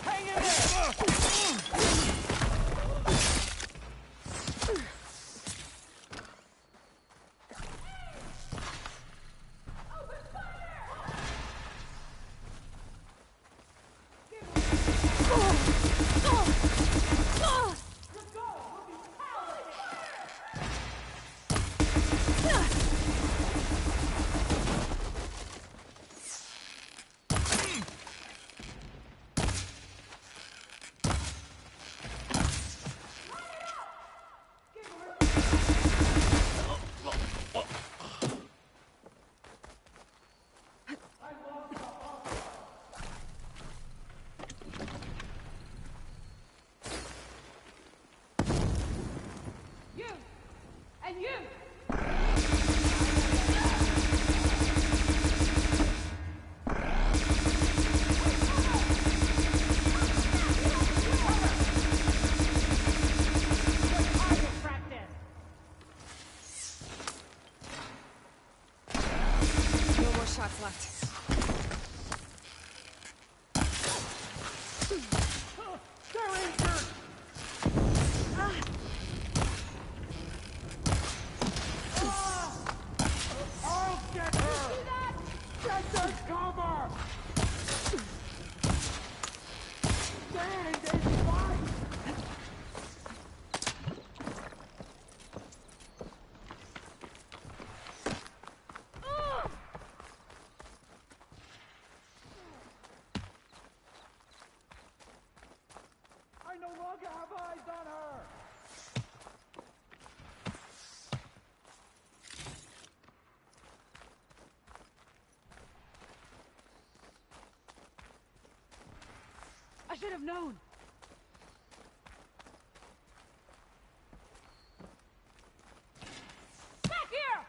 Hang in there! You! And you! No more shots left. They're injured! I'll get her! Get this cover! Stand and fight! should have known. Back here!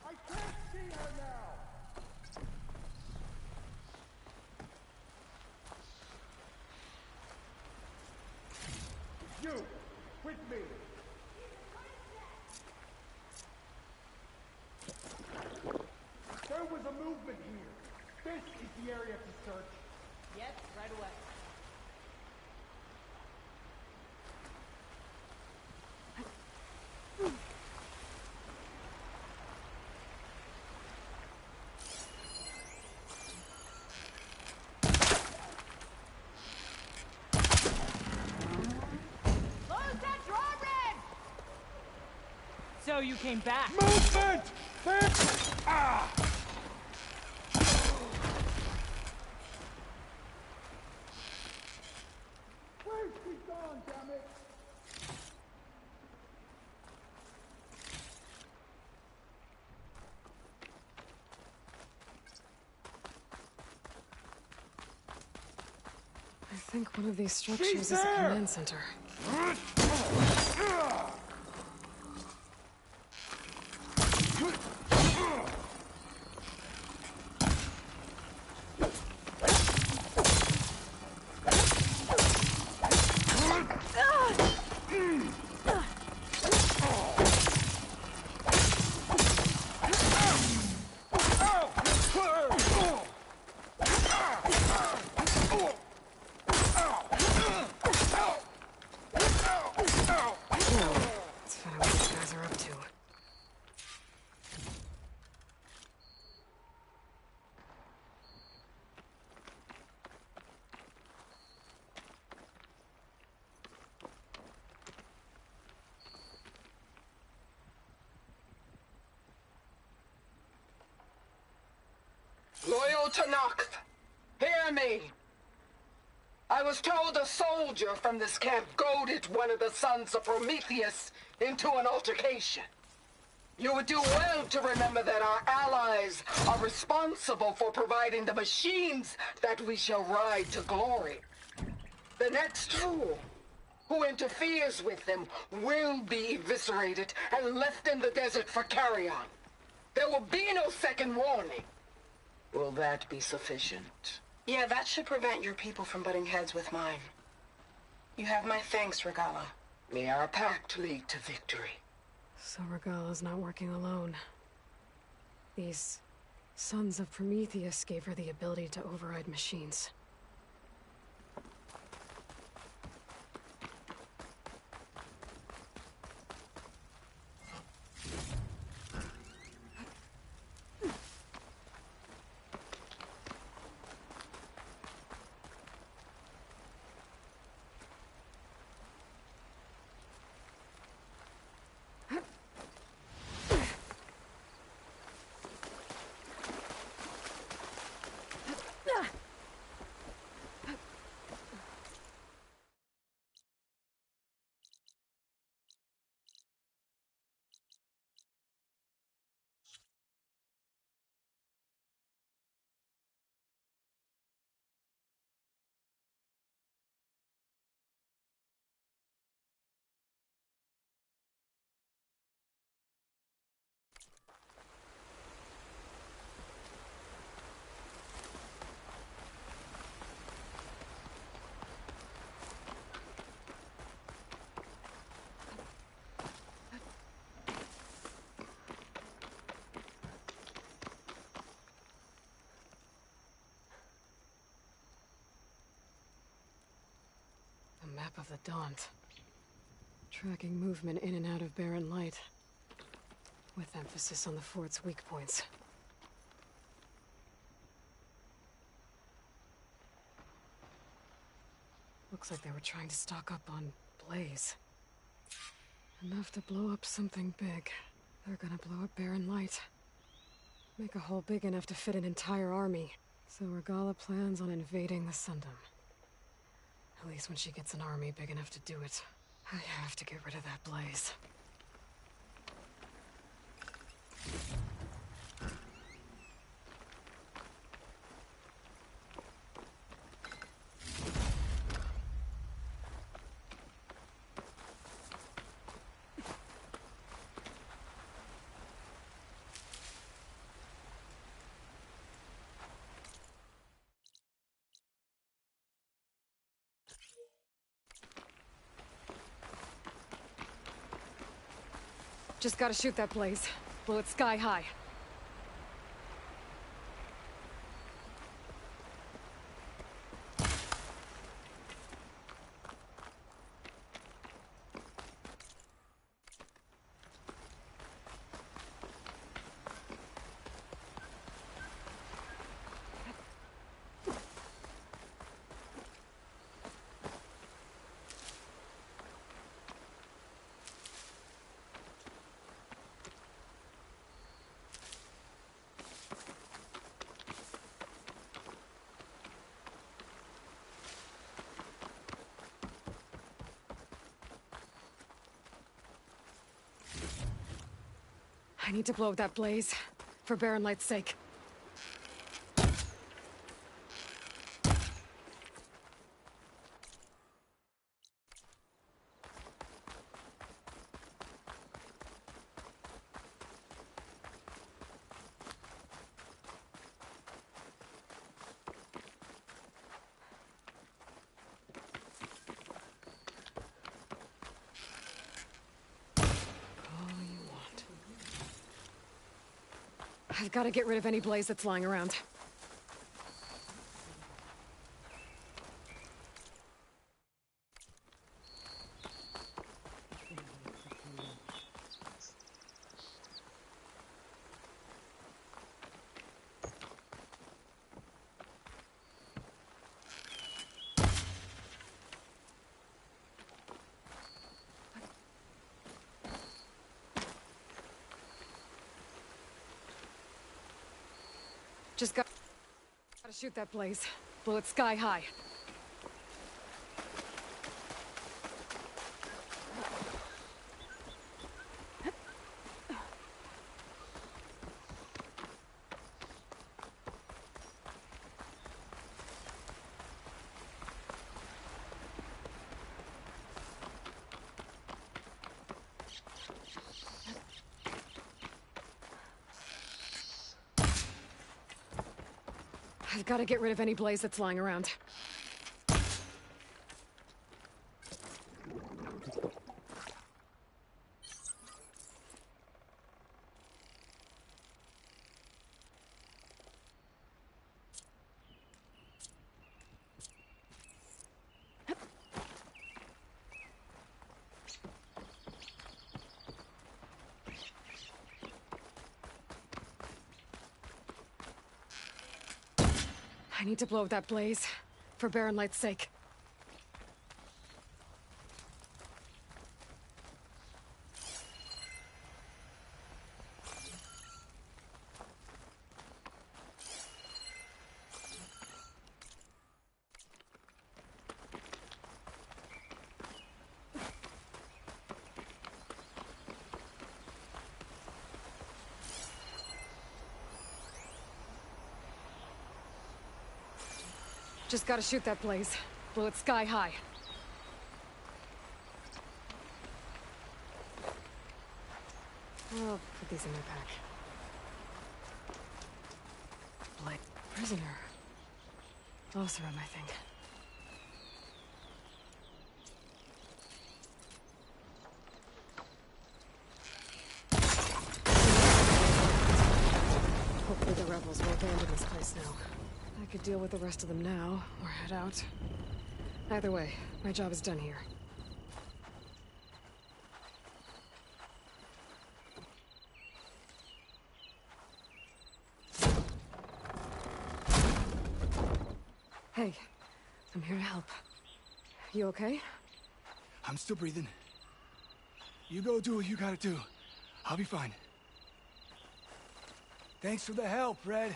I can't see her now! You! With me! There was a movement here. This is the area to search. Yes, right away. Close that drawbridge! So you came back. Movement! There! Ah! Where's she gone, damn it? I think one of these structures is a command center. Let's find out what these guys are up to. Loyal Tanakh, hear me. I was told a soldier from this camp goaded one of the sons of Prometheus into an altercation. You would do well to remember that our allies are responsible for providing the machines that we shall ride to glory. The next fool who interferes with them will be eviscerated and left in the desert for carrion. There will be no second warning. Will that be sufficient? Yeah, that should prevent your people from butting heads with mine. You have my thanks, Regala. May our pact lead to victory. So Regala's not working alone. These sons of Prometheus gave her the ability to override machines. A map of the Daunt. Tracking movement in and out of barren light. With emphasis on the fort's weak points. Looks like they were trying to stock up on blaze. Enough to blow up something big. They're gonna blow up barren light. Make a hole big enough to fit an entire army. So Regala plans on invading the Sundom. At least when she gets an army big enough to do it. I have to get rid of that blaze. Just gotta shoot that blaze. Blow it sky high. I need to blow that blaze, for Baron Light's sake. I've got to get rid of any blaze that's lying around. Just gotta shoot that blaze. Blow it sky high. I've got to get rid of any blaze that's lying around. I need to blow that blaze, for Baron Light's sake. Just gotta shoot that blaze. Blow it sky high. I'll put these in my pack. Like prisoner. Closer, I think. Hopefully the rebels will abandon this place now. I could deal with the rest of them now, or head out. Either way, my job is done here. Hey, I'm here to help. You okay? I'm still breathing. You go do what you gotta do. I'll be fine. Thanks for the help, Red.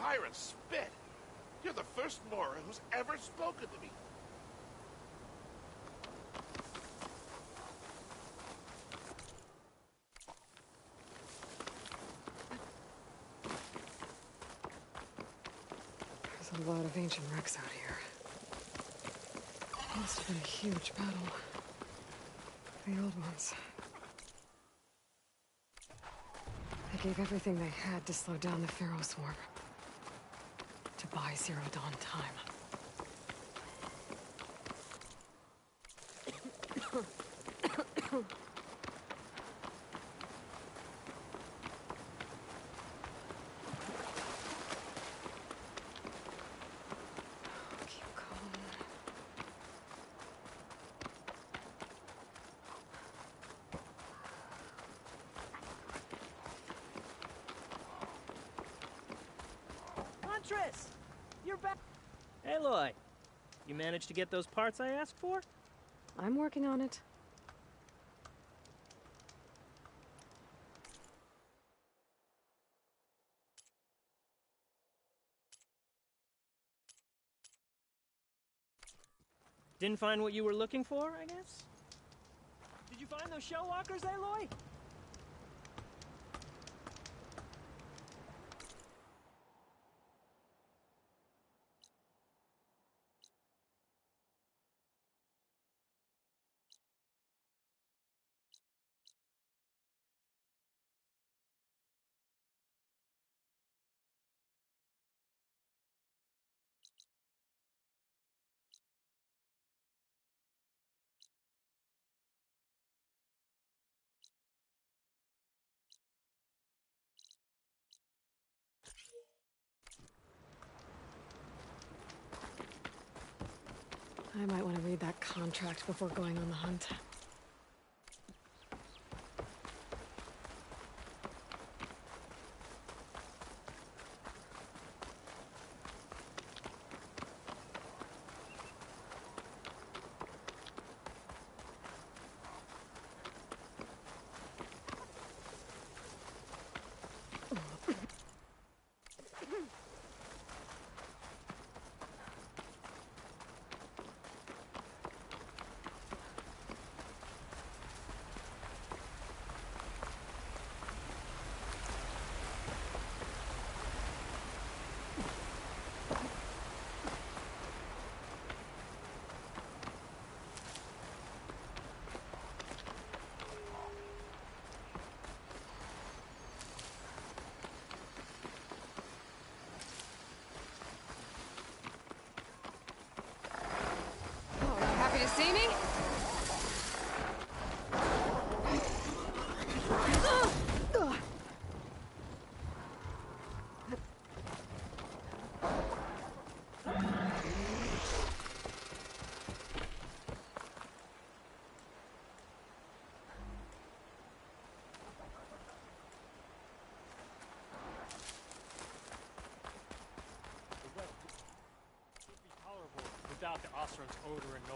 fire and spit. You're the first Mora who's ever spoken to me. There's a lot of ancient wrecks out here. Must have been a huge battle. The old ones. They gave everything they had to slow down the Pharaoh swarm. To buy Zero Dawn time. Huntress! You're back! Aloy, you managed to get those parts I asked for? I'm working on it. Didn't find what you were looking for, I guess? Did you find those shell walkers, Aloy? I might want to read that contract before going on the hunt. Happy to see me? Without the Oseran's odor and no...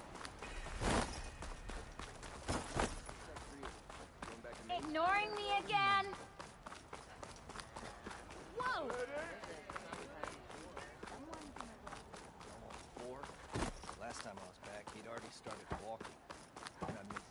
Ignoring me again? Whoa! Four. Last time I was back, he'd already started walking. And I missed it.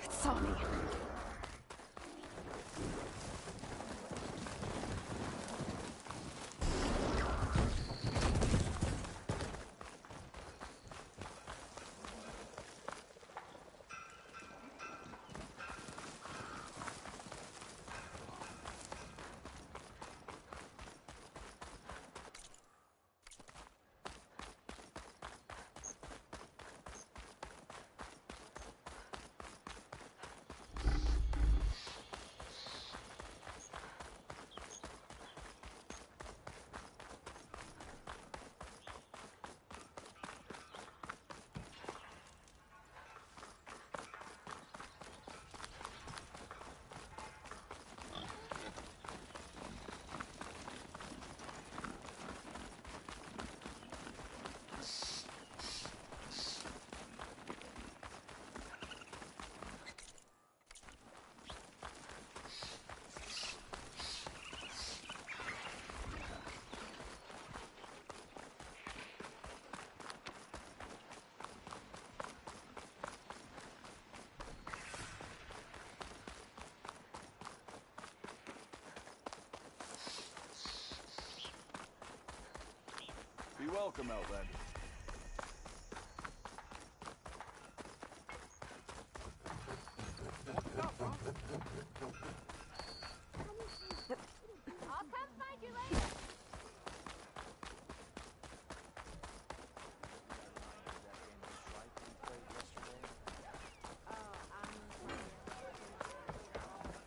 It saw me. Welcome, Outlander. I'll come find you later.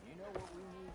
You know what we need?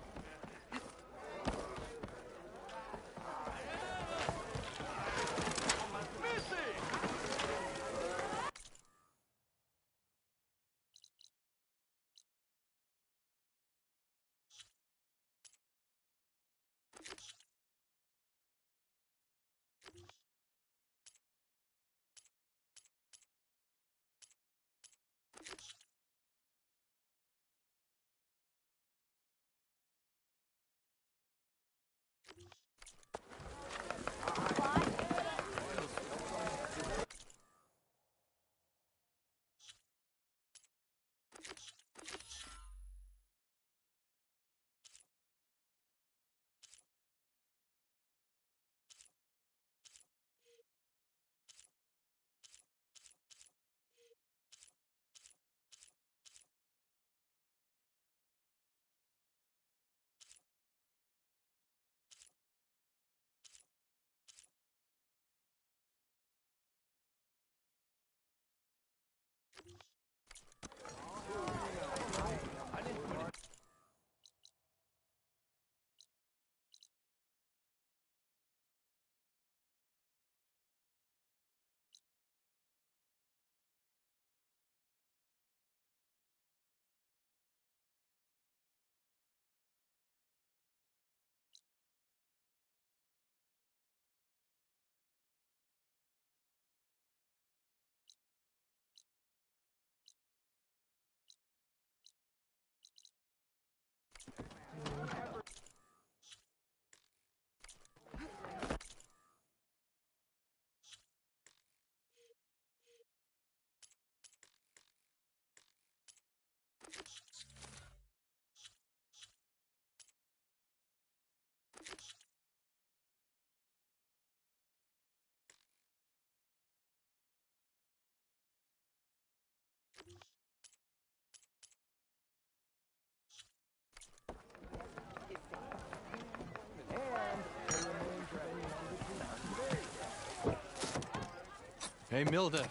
Hey, Mildef.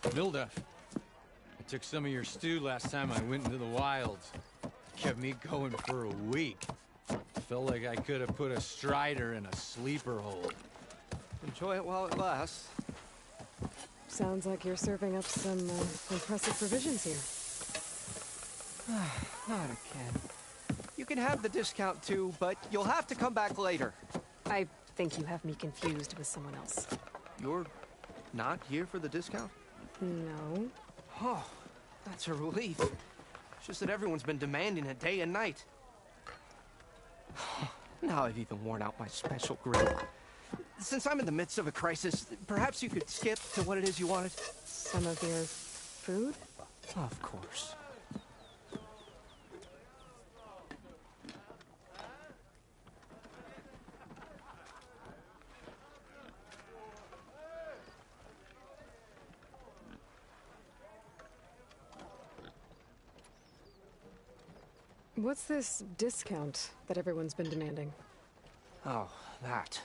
Mildef. I took some of your stew last time I went into the wilds. Kept me going for a week. Felt like I could have put a strider in a sleeper hole. Enjoy it while it lasts. Sounds like you're serving up some impressive provisions here. Not again. You can have the discount too, but you'll have to come back later. I think you have me confused with someone else. You're not here for the discount? No. Oh, that's a relief. It's just that everyone's been demanding it day and night. Now I've even worn out my special grill. Since I'm in the midst of a crisis, perhaps you could skip to what it is you wanted? Some of your food? Of course. What's this discount that everyone's been demanding? Oh, that.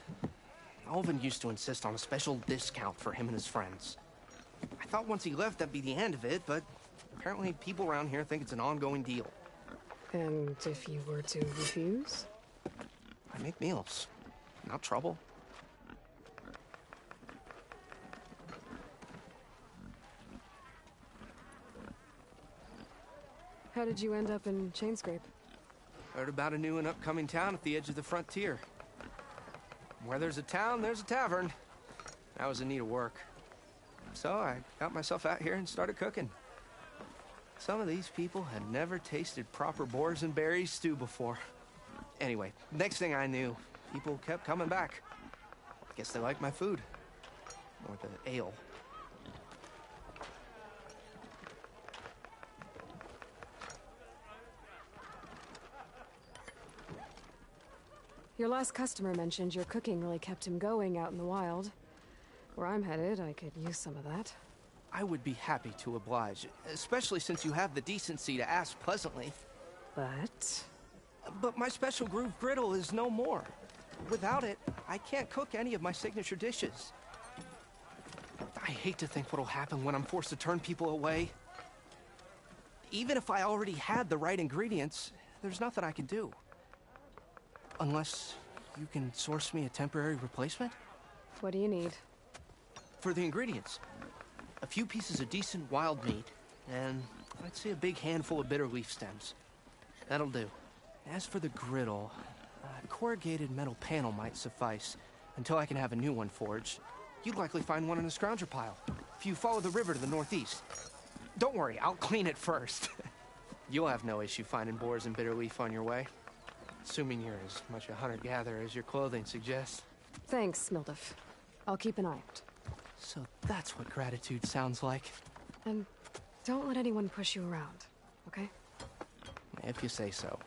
Alvin used to insist on a special discount for him and his friends. I thought once he left that'd be the end of it, but apparently people around here think it's an ongoing deal. And if you were to refuse? I make meals. Not trouble. How did you end up in Chainscrape? Heard about a new and upcoming town at the edge of the frontier. Where there's a town, there's a tavern. I was in need of work. So I got myself out here and started cooking. Some of these people had never tasted proper boars and berries stew before. Anyway, next thing I knew, people kept coming back. Guess they liked my food. Or the ale. Your last customer mentioned your cooking really kept him going out in the wild. Where I'm headed, I could use some of that. I would be happy to oblige, especially since you have the decency to ask pleasantly. But my special groove griddle is no more. Without it, I can't cook any of my signature dishes. I hate to think what'll happen when I'm forced to turn people away. Even if I already had the right ingredients, there's nothing I can do. Unless you can source me a temporary replacement? What do you need? For the ingredients, a few pieces of decent wild meat, and I'd say a big handful of bitter leaf stems. That'll do. As for the griddle, a corrugated metal panel might suffice until I can have a new one forged. You'd likely find one in a scrounger pile if you follow the river to the northeast. Don't worry, I'll clean it first. You'll have no issue finding boars and bitter leaf on your way. Assuming you're as much a hunter-gatherer as your clothing suggests. Thanks, Mildif. I'll keep an eye out. So that's what gratitude sounds like. And don't let anyone push you around, okay? If you say so.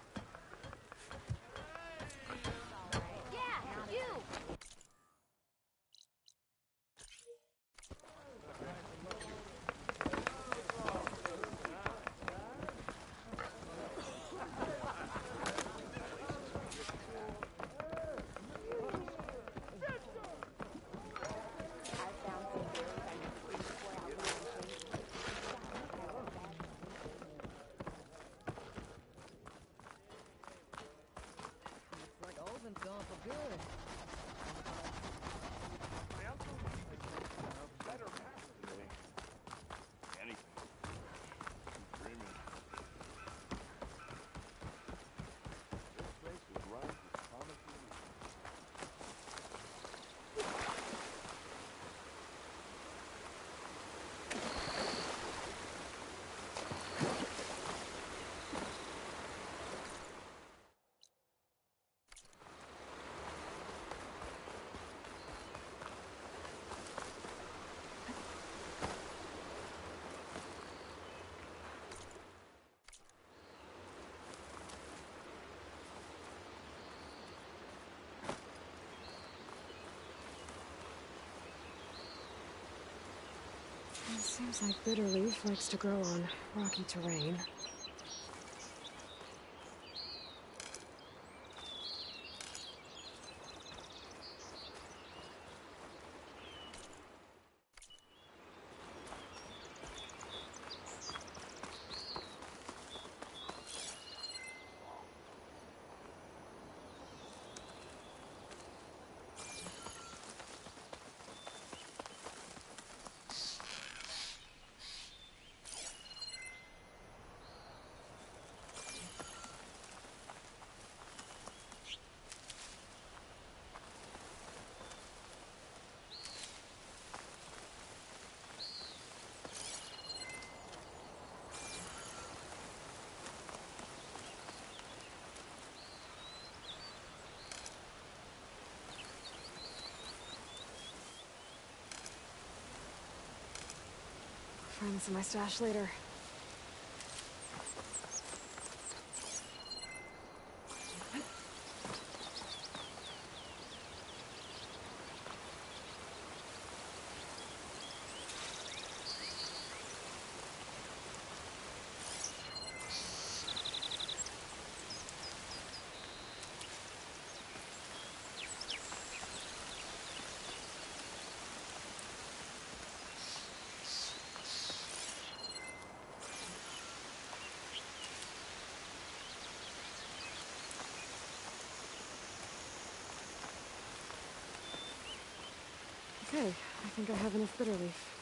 It seems like bitter leaf likes to grow on rocky terrain. Find this in my stash later. Okay, I think I have enough bitter leaf.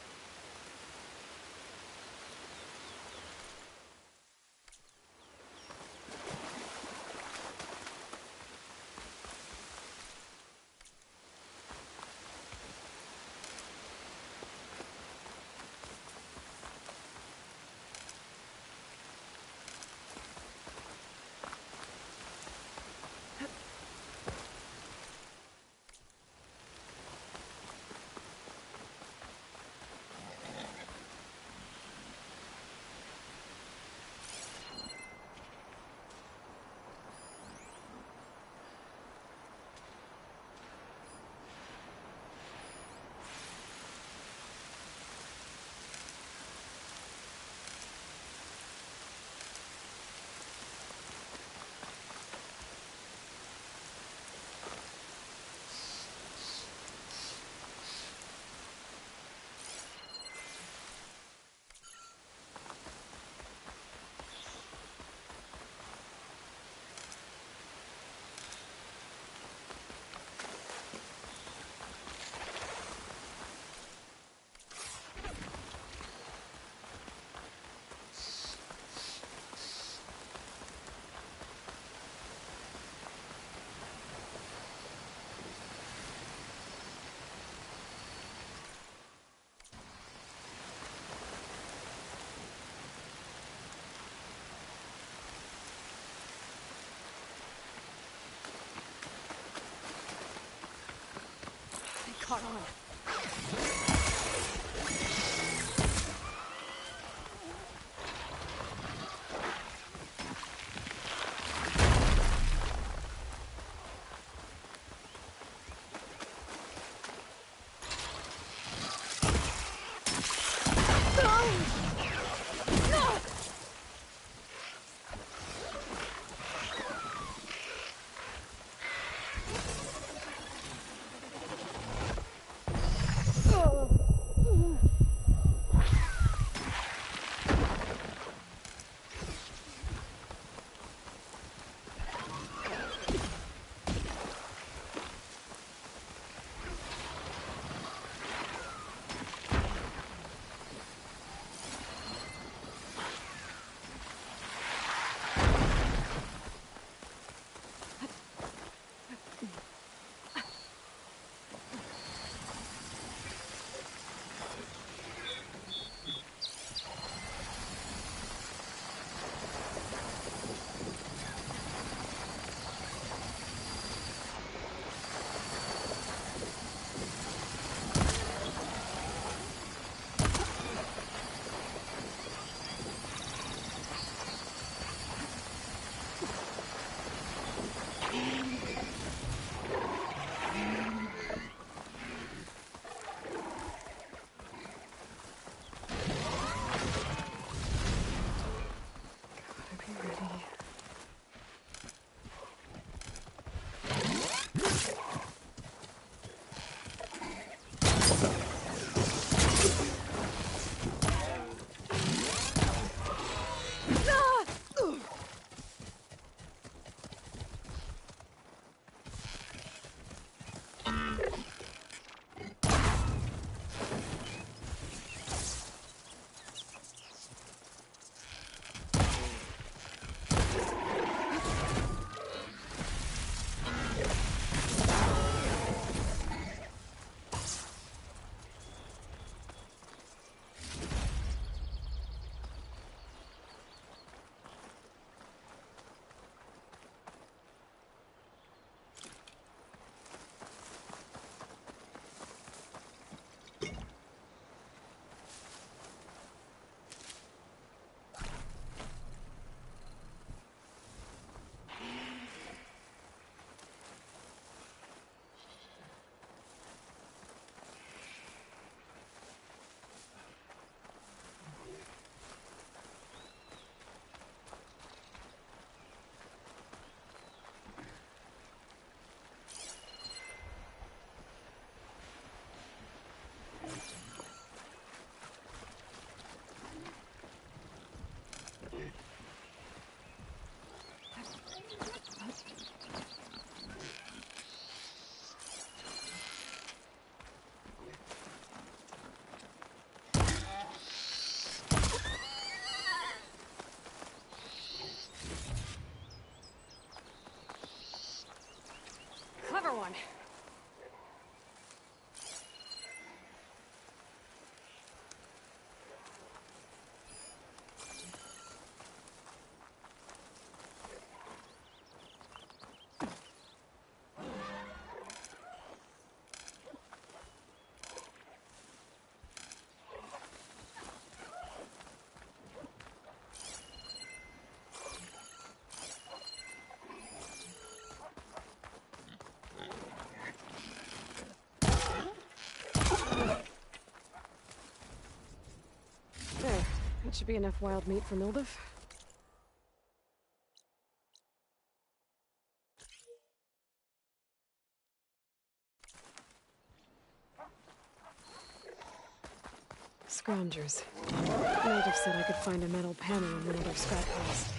caught on. Clever one. There. That should be enough wild meat for Mildev. Scroungers. Mildev said I could find a metal panel in one of their scrap piles.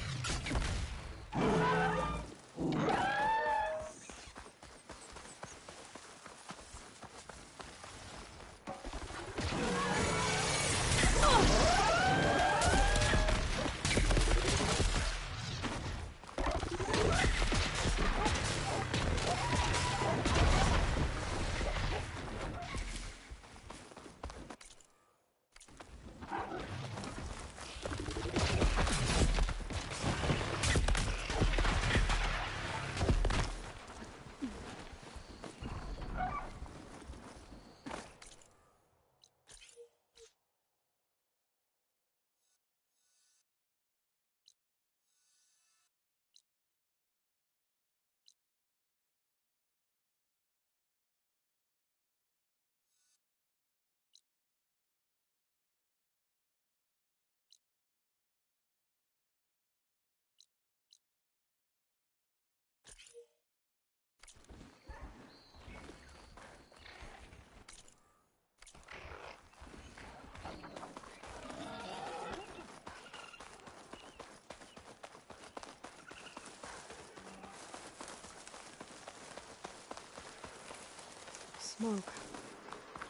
Smoke.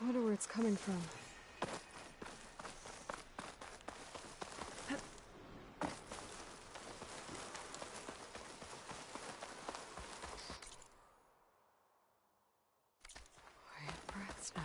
I wonder where it's coming from. Quiet breaths now.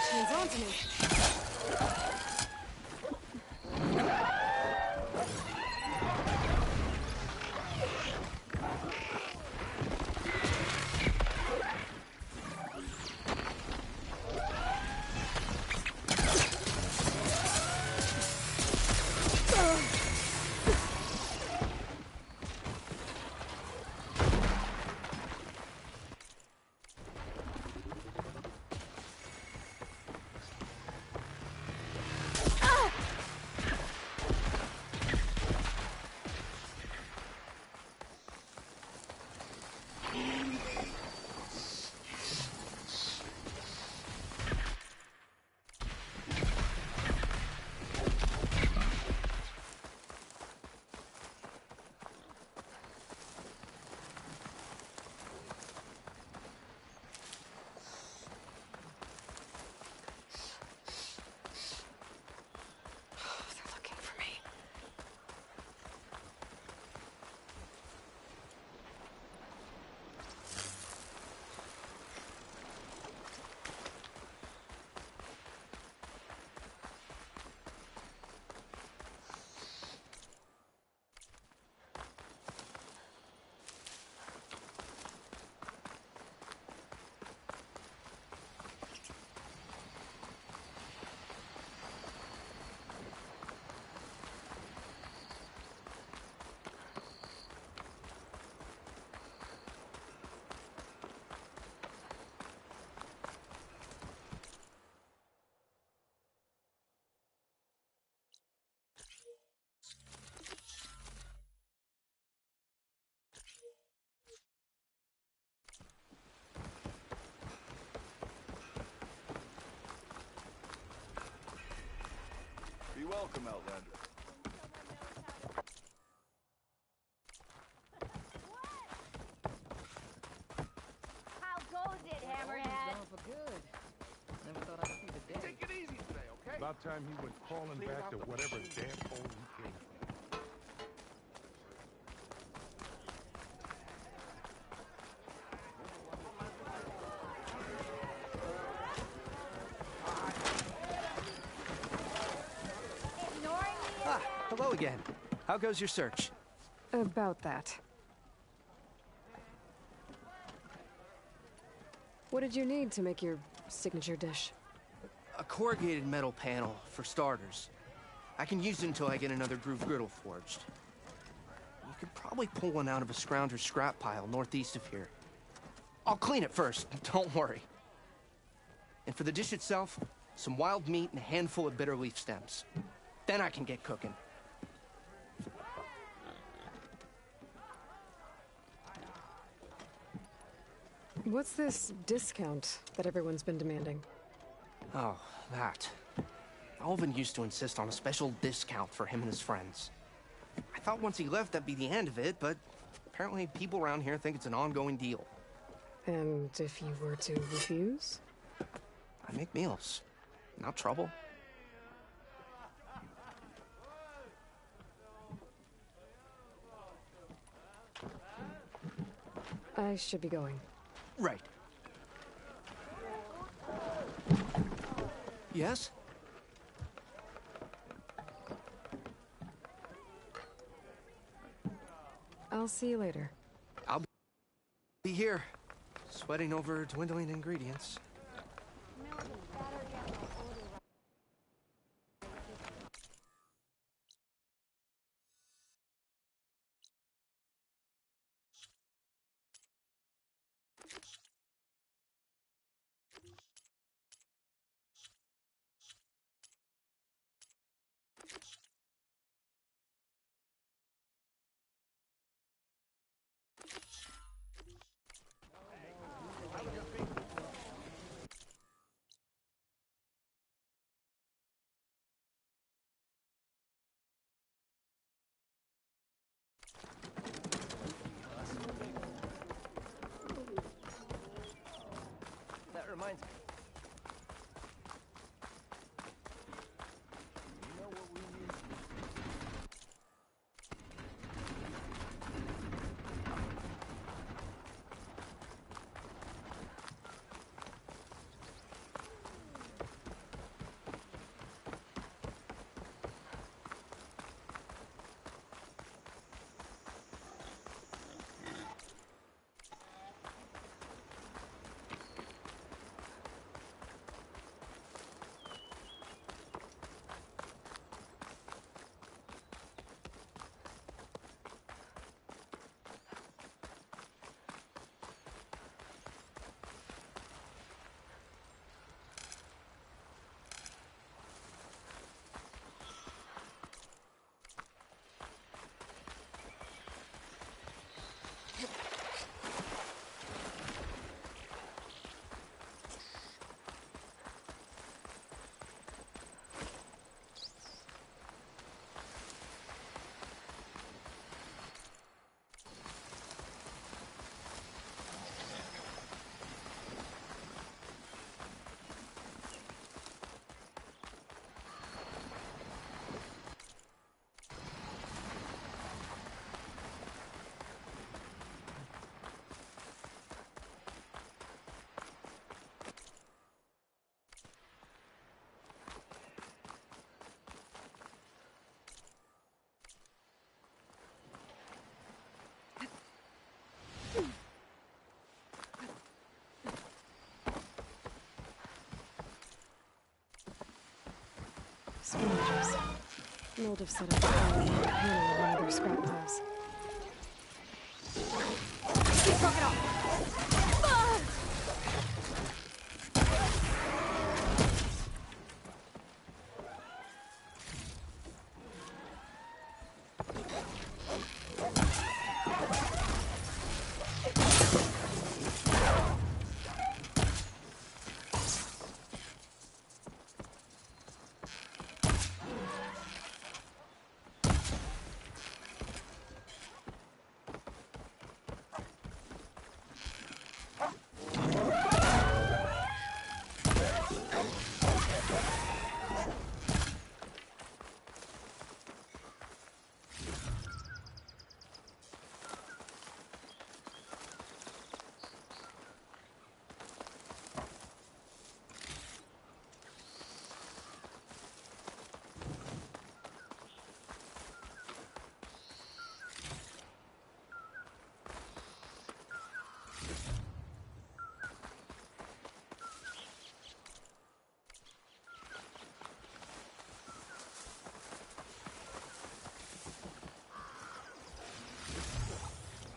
Hands on to me. Be welcome, Outlander. How goes it, Hammerhead? For good. Never thought I'd see the day. Take it easy today, okay? About time he went crawling back to whatever damn hole he came from. Hello again. How goes your search? About that. What did you need to make your signature dish? A corrugated metal panel, for starters. I can use it until I get another groove griddle forged. You could probably pull one out of a scrounger scrap pile northeast of here. I'll clean it first, don't worry. And for the dish itself, some wild meat and a handful of bitter leaf stems. Then I can get cooking. What's this discount that everyone's been demanding? Oh, that. Alvin used to insist on a special discount for him and his friends. I thought once he left that'd be the end of it, but apparently people around here think it's an ongoing deal. And if you were to refuse? I make meals. Not trouble. I should be going. Right. Yes? I'll see you later. I'll be here, sweating over dwindling ingredients. That reminds me. You know what we need? Splinters. Mold have set up a panel in one of their scrap piles. Crocodile!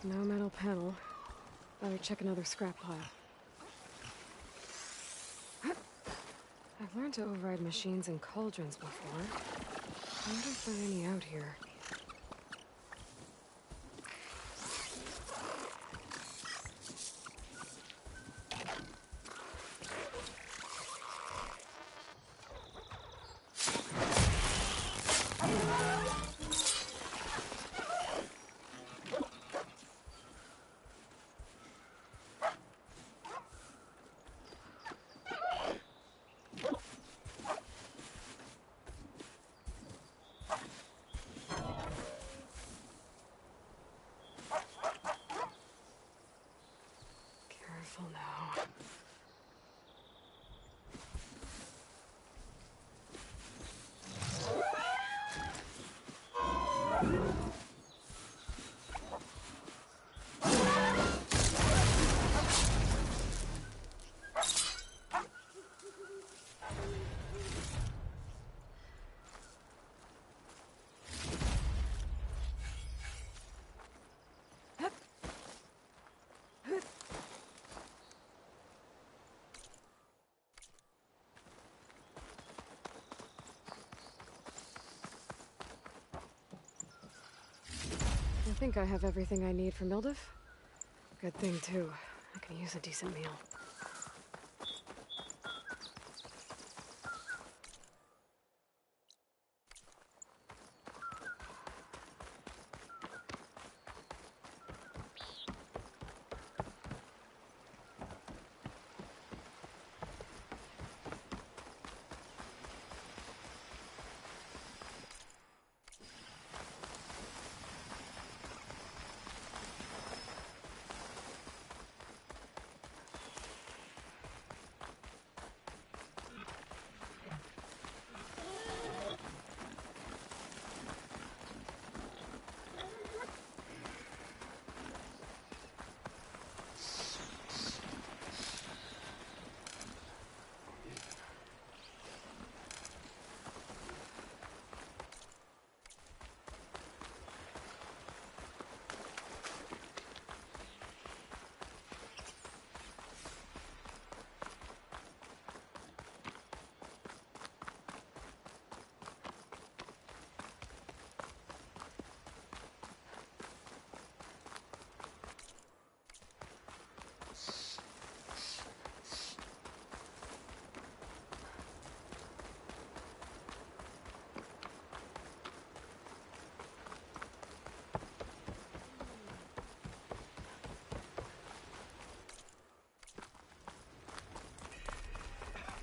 No metal panel. Better check another scrap pile. I've learned to override machines and cauldrons before. I wonder if there are any out here. I think I have everything I need for Mildiv. Good thing, too. I can use a decent meal.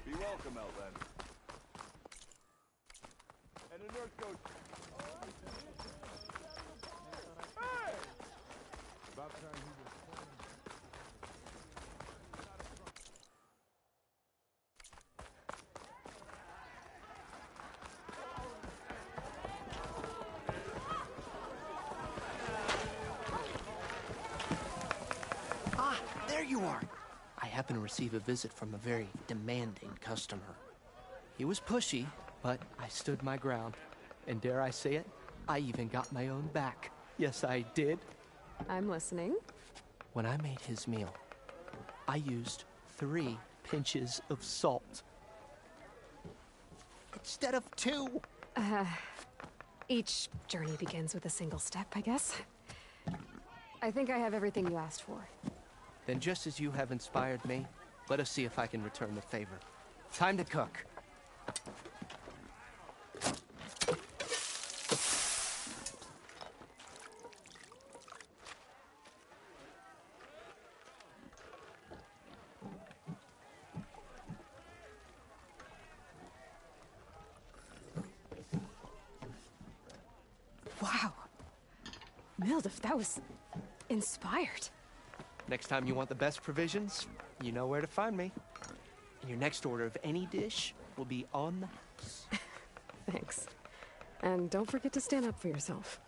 Be welcome, Outlander. And the nurse goes, hey! About time he was Ah, there you are. I happened to receive a visit from a very demanding customer. He was pushy, but I stood my ground. And dare I say it, I even got my own back. Yes, I did. I'm listening. When I made his meal, I used 3 pinches of salt. Instead of 2. Each journey begins with a single step, I guess. I think I have everything you asked for. Then just as you have inspired me, let us see if I can return the favor. Time to cook. Wow. Mildiv, that was inspired. Next time you want the best provisions, you know where to find me. And your next order of any dish will be on the house. Thanks. And don't forget to stand up for yourself.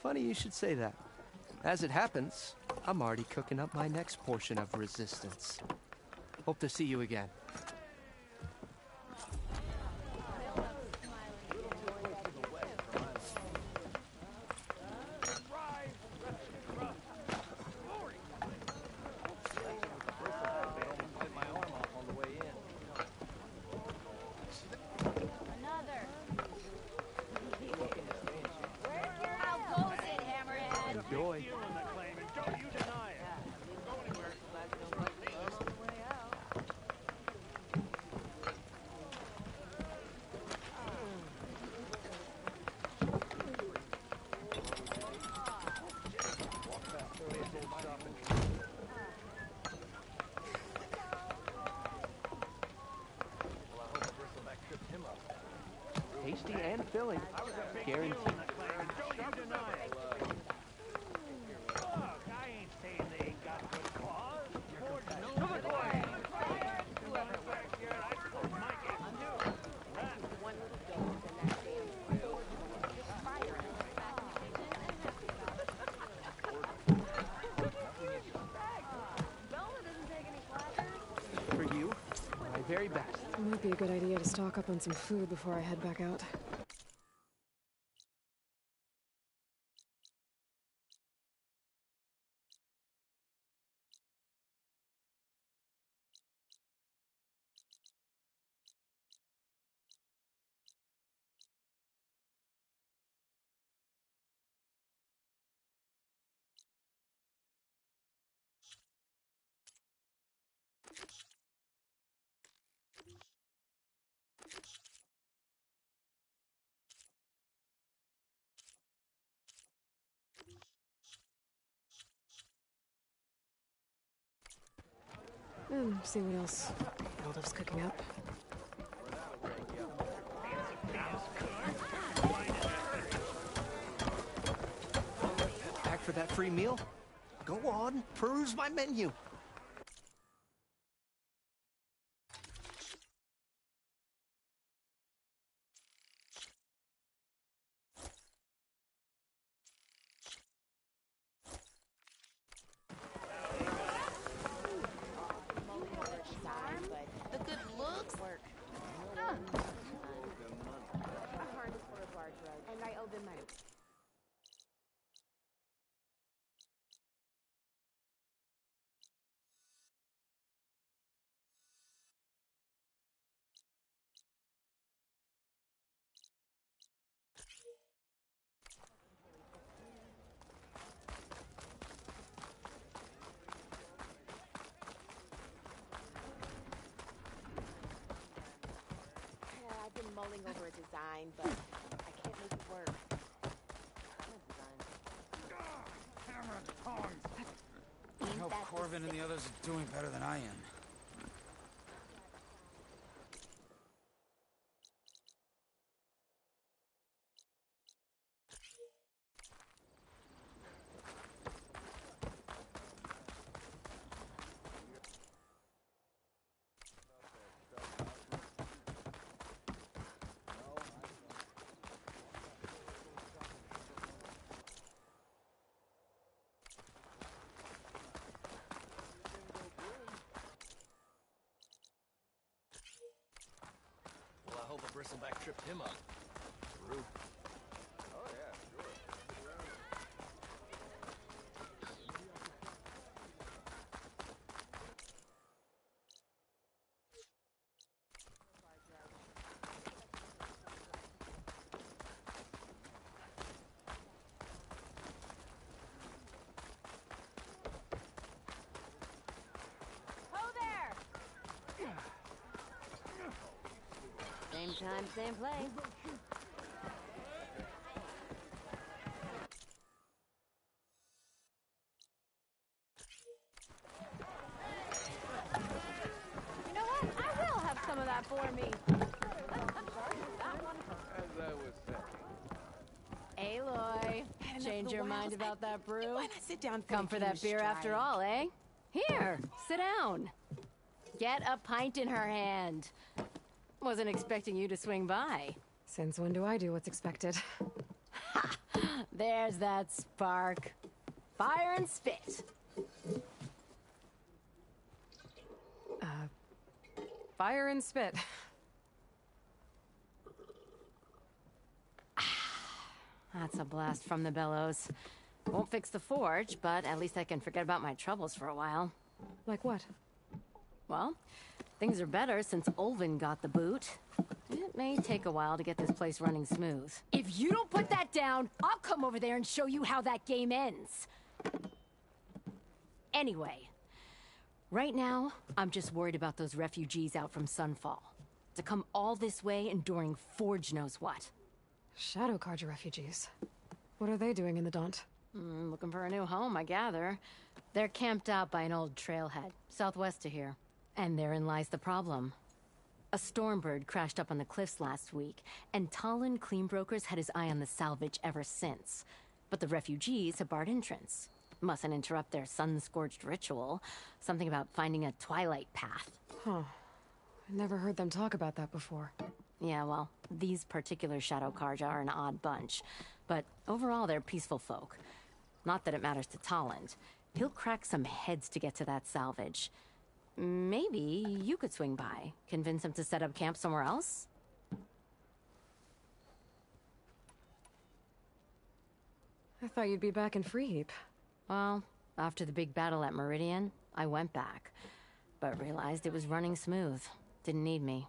Funny you should say that. As it happens, I'm already cooking up my next portion of resistance. Hope to see you again. Enjoy. Tasty and filling. Guaranteed. For you, my very best. It might be a good idea to stock up on some food before I head back out. And see what else Aldov's cooking up. Back for that free meal? Go on, peruse my menu. The good looks work. I heard this for a large road, and I owe them money. I've been mulling over a design, but I can't make it work. I hope Corbin and the others are doing better than I am. Well, I hope a bristleback tripped him up. Rude. Oh, yeah, sure. Ho there! Same time, same place. You know what? I will have some of that for me. As I was saying. Aloy, change your mind about that brew? Why not sit down? Come for that beer after all, eh? Here, sit down. Get a pint in her hand. Wasn't expecting you to swing by. Since when do I do what's expected? Ha! There's that spark. Fire and spit. Fire and spit. That's a blast from the bellows. Won't fix the forge, but at least I can forget about my troubles for a while. Like what? Well, things are better since Olvin got the boot. It may take a while to get this place running smooth. If you don't put that down, I'll come over there and show you how that game ends. Anyway, right now, I'm just worried about those refugees out from Sunfall. To come all this way enduring Forge knows what. Shadow Carja refugees. What are they doing in the Daunt? Looking for a new home, I gather. They're camped out by an old trailhead, southwest of here. And therein lies the problem. A Stormbird crashed up on the cliffs last week, and Talon Cleanbrokers had his eye on the salvage ever since. But the refugees have barred entrance. Mustn't interrupt their sun-scorched ritual. Something about finding a twilight path. Huh. I never heard them talk about that before. Yeah, well, these particular Shadow Carja are an odd bunch. But overall, they're peaceful folk. Not that it matters to Talon. He'll crack some heads to get to that salvage. Maybe you could swing by, convince him to set up camp somewhere else? I thought you'd be back in Freeheap. Well, after the big battle at Meridian, I went back. But realized it was running smooth. Didn't need me.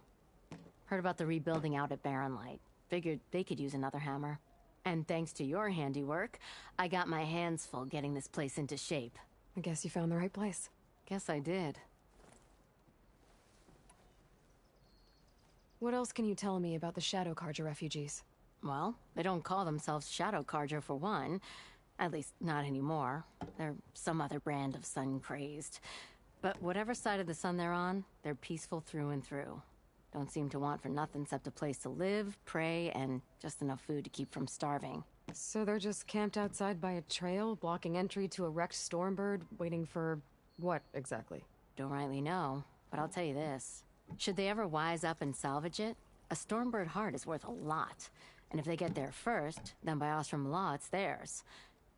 Heard about the rebuilding out at Barren Light. Figured they could use another hammer. And thanks to your handiwork, I got my hands full getting this place into shape. I guess you found the right place. Guess I did. What else can you tell me about the Shadow Carja refugees? Well, they don't call themselves Shadow Carja for one. At least, not anymore. They're some other brand of sun-crazed. But whatever side of the sun they're on, they're peaceful through and through. Don't seem to want for nothing except a place to live, pray, and just enough food to keep from starving. So they're just camped outside by a trail, blocking entry to a wrecked Stormbird, waiting for what exactly? Don't rightly know, but I'll tell you this. Should they ever wise up and salvage it, a Stormbird heart is worth a lot. And if they get there first, then by Ostrom law, it's theirs.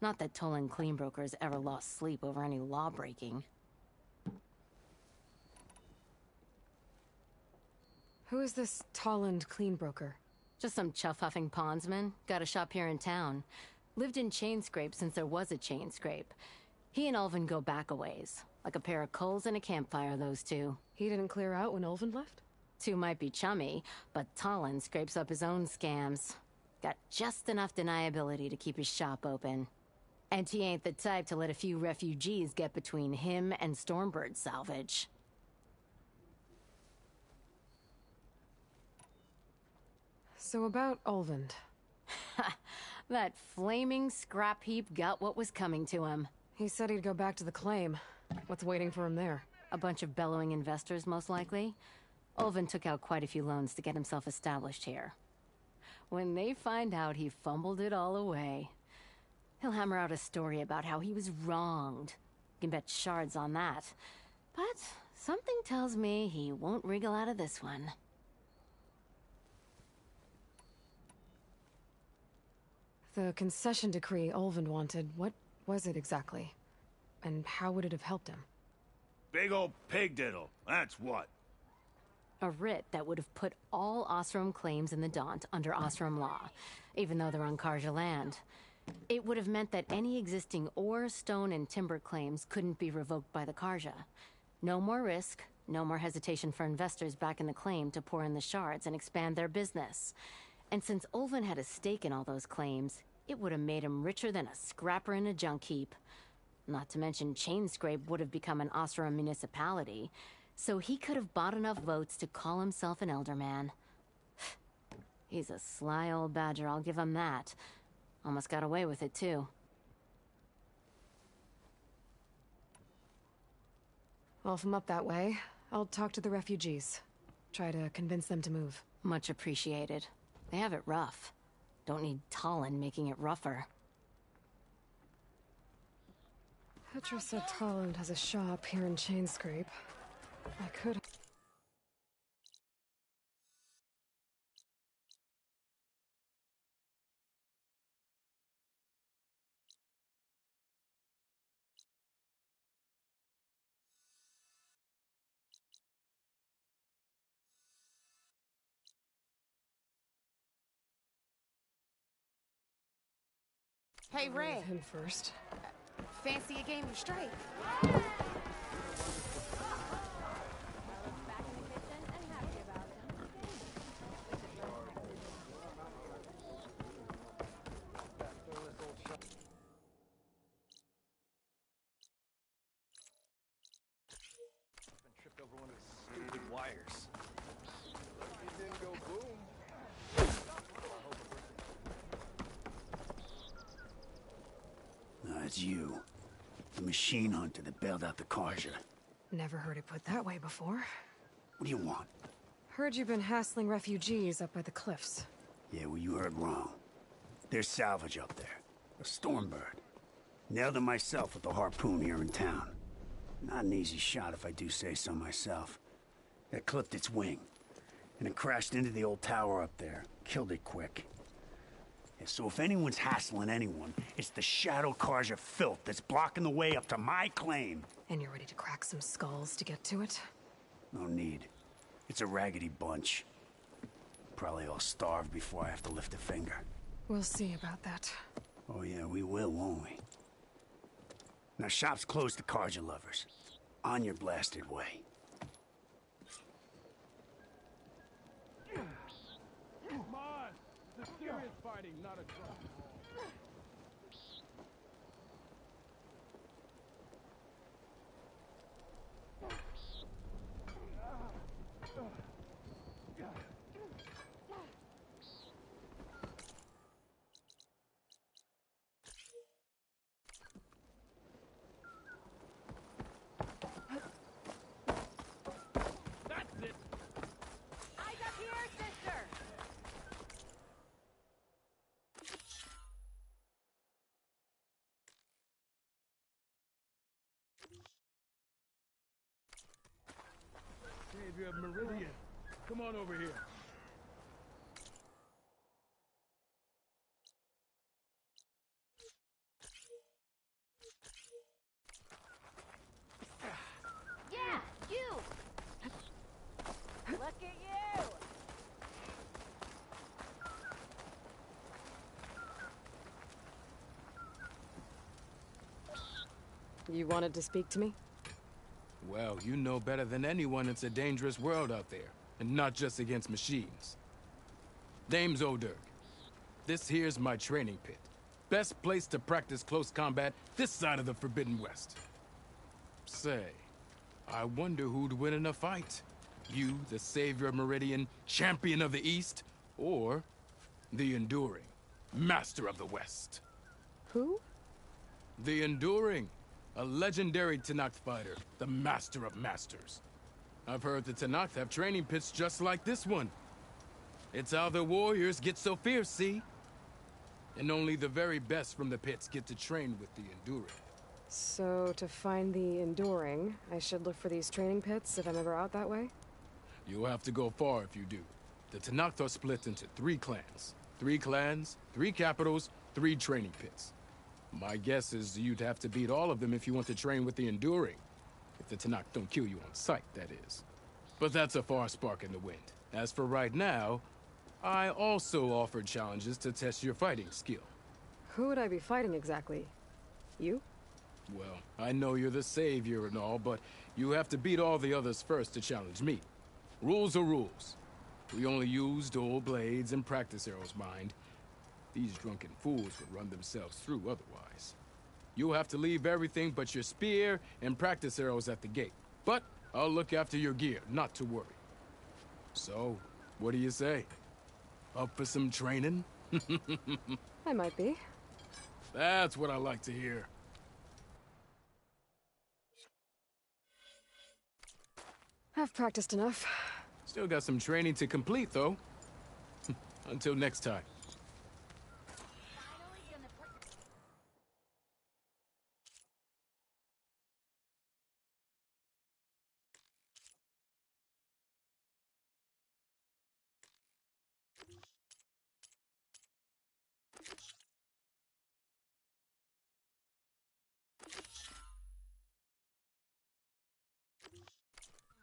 Not that Tolan Cleanbrokers ever lost sleep over any law breaking. Who is this Tolland Cleanbroker? Just some chuff-huffing pondsman. Got a shop here in town. Lived in Chainscrape since there was a Chainscrape. He and Ulvin go back a ways. Like a pair of coals and a campfire, those two. He didn't clear out when Ulvin left? Two might be chummy, but Tolland scrapes up his own scams. Got just enough deniability to keep his shop open. And he ain't the type to let a few refugees get between him and Stormbird salvage. So about Ulvin. That flaming scrap heap got what was coming to him. He said he'd go back to the claim. What's waiting for him there? A bunch of bellowing investors, most likely. Ulvin took out quite a few loans to get himself established here. When they find out he fumbled it all away, he'll hammer out a story about how he was wronged. You can bet shards on that. But something tells me he won't wriggle out of this one. The concession decree Ulvin wanted, what was it exactly? And how would it have helped him? Big old pig diddle, that's what. A writ that would have put all Ostrom claims in the Daunt under Ostrom law, even though they're on Karja land. It would have meant that any existing ore, stone, and timber claims couldn't be revoked by the Karja. No more risk, no more hesitation for investors back in the claim to pour in the shards and expand their business. And since Ulvin had a stake in all those claims, it would have made him richer than a scrapper in a junk heap. Not to mention Chainscrape would have become an Ostrom municipality, so he could have bought enough votes to call himself an elderman. He's a sly old badger, I'll give him that. Almost got away with it, too. Well, if I'm up that way, I'll talk to the refugees. Try to convince them to move. Much appreciated. They have it rough. Don't need Tolland making it rougher. Petra said Tolland has a shop here in Chainscrape. I could... Hey, Ray. Him first. Fancy a game of straight? Tripped over one of the stupid wires. It didn't go boom. It's you. The machine hunter that bailed out the Karja. Never heard it put that way before. What do you want? Heard you've been hassling refugees up by the cliffs. Yeah, well, you heard wrong. There's salvage up there. A Stormbird. Nailed it myself with the harpoon here in town. Not an easy shot if I do say so myself. That clipped its wing. And it crashed into the old tower up there. Killed it quick. Yeah, so if anyone's hassling anyone, it's the Shadow Karja filth that's blocking the way up to my claim. And you're ready to crack some skulls to get to it? No need. It's a raggedy bunch. Probably all starved before I have to lift a finger. We'll see about that. Oh yeah, we will, won't we? Now shop's closed to Karja lovers. On your blasted way. Come on! It's serious fighting, not a draw. area of Meridian. Come on over here. Yeah, you! Look at you! You wanted to speak to me? Well, you know better than anyone it's a dangerous world out there, and not just against machines. Name's O'Dirk. This here's my training pit. Best place to practice close combat this side of the Forbidden West. Say, I wonder who'd win in a fight. You, the savior of Meridian, champion of the East, or the Enduring, master of the West. Who? The Enduring, a legendary Tenakth fighter, the master of masters. I've heard the Tenakth have training pits just like this one. It's how the warriors get so fierce, see? And only the very best from the pits get to train with the Enduring. So, to find the Enduring, I should look for these training pits if I'm ever out that way? You'll have to go far if you do. The Tenakth are split into 3 clans. 3 clans, 3 capitals, 3 training pits. My guess is you'd have to beat all of them if you want to train with the Enduring. If the Tenakth don't kill you on sight, that is. But that's a far spark in the wind. As for right now, I also offered challenges to test your fighting skill. Who would I be fighting exactly? You? Well, I know you're the savior and all, but you have to beat all the others first to challenge me. Rules are rules. We only use dual blades and practice arrows, mind. These drunken fools would run themselves through otherwise. You'll have to leave everything but your spear and practice arrows at the gate. But I'll look after your gear, not to worry. So, what do you say? Up for some training? I might be. That's what I like to hear. I've practiced enough. Still got some training to complete, though. Until next time.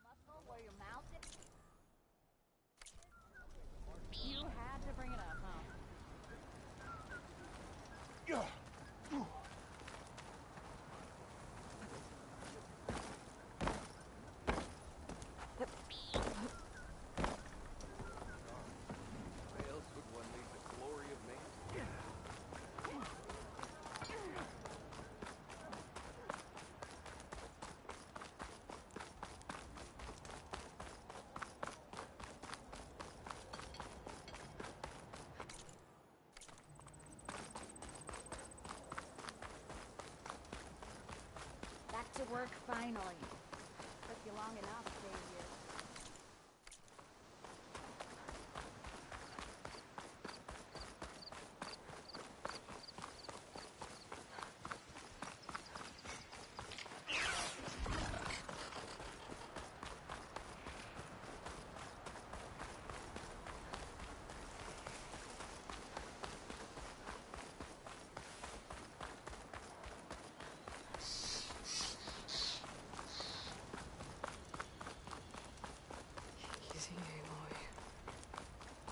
Muscle where your mouth is? You had to bring it up, huh? Why else would one need the glory of man? Back to work finally. Took you long enough, savior.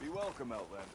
Be welcome, Outlander.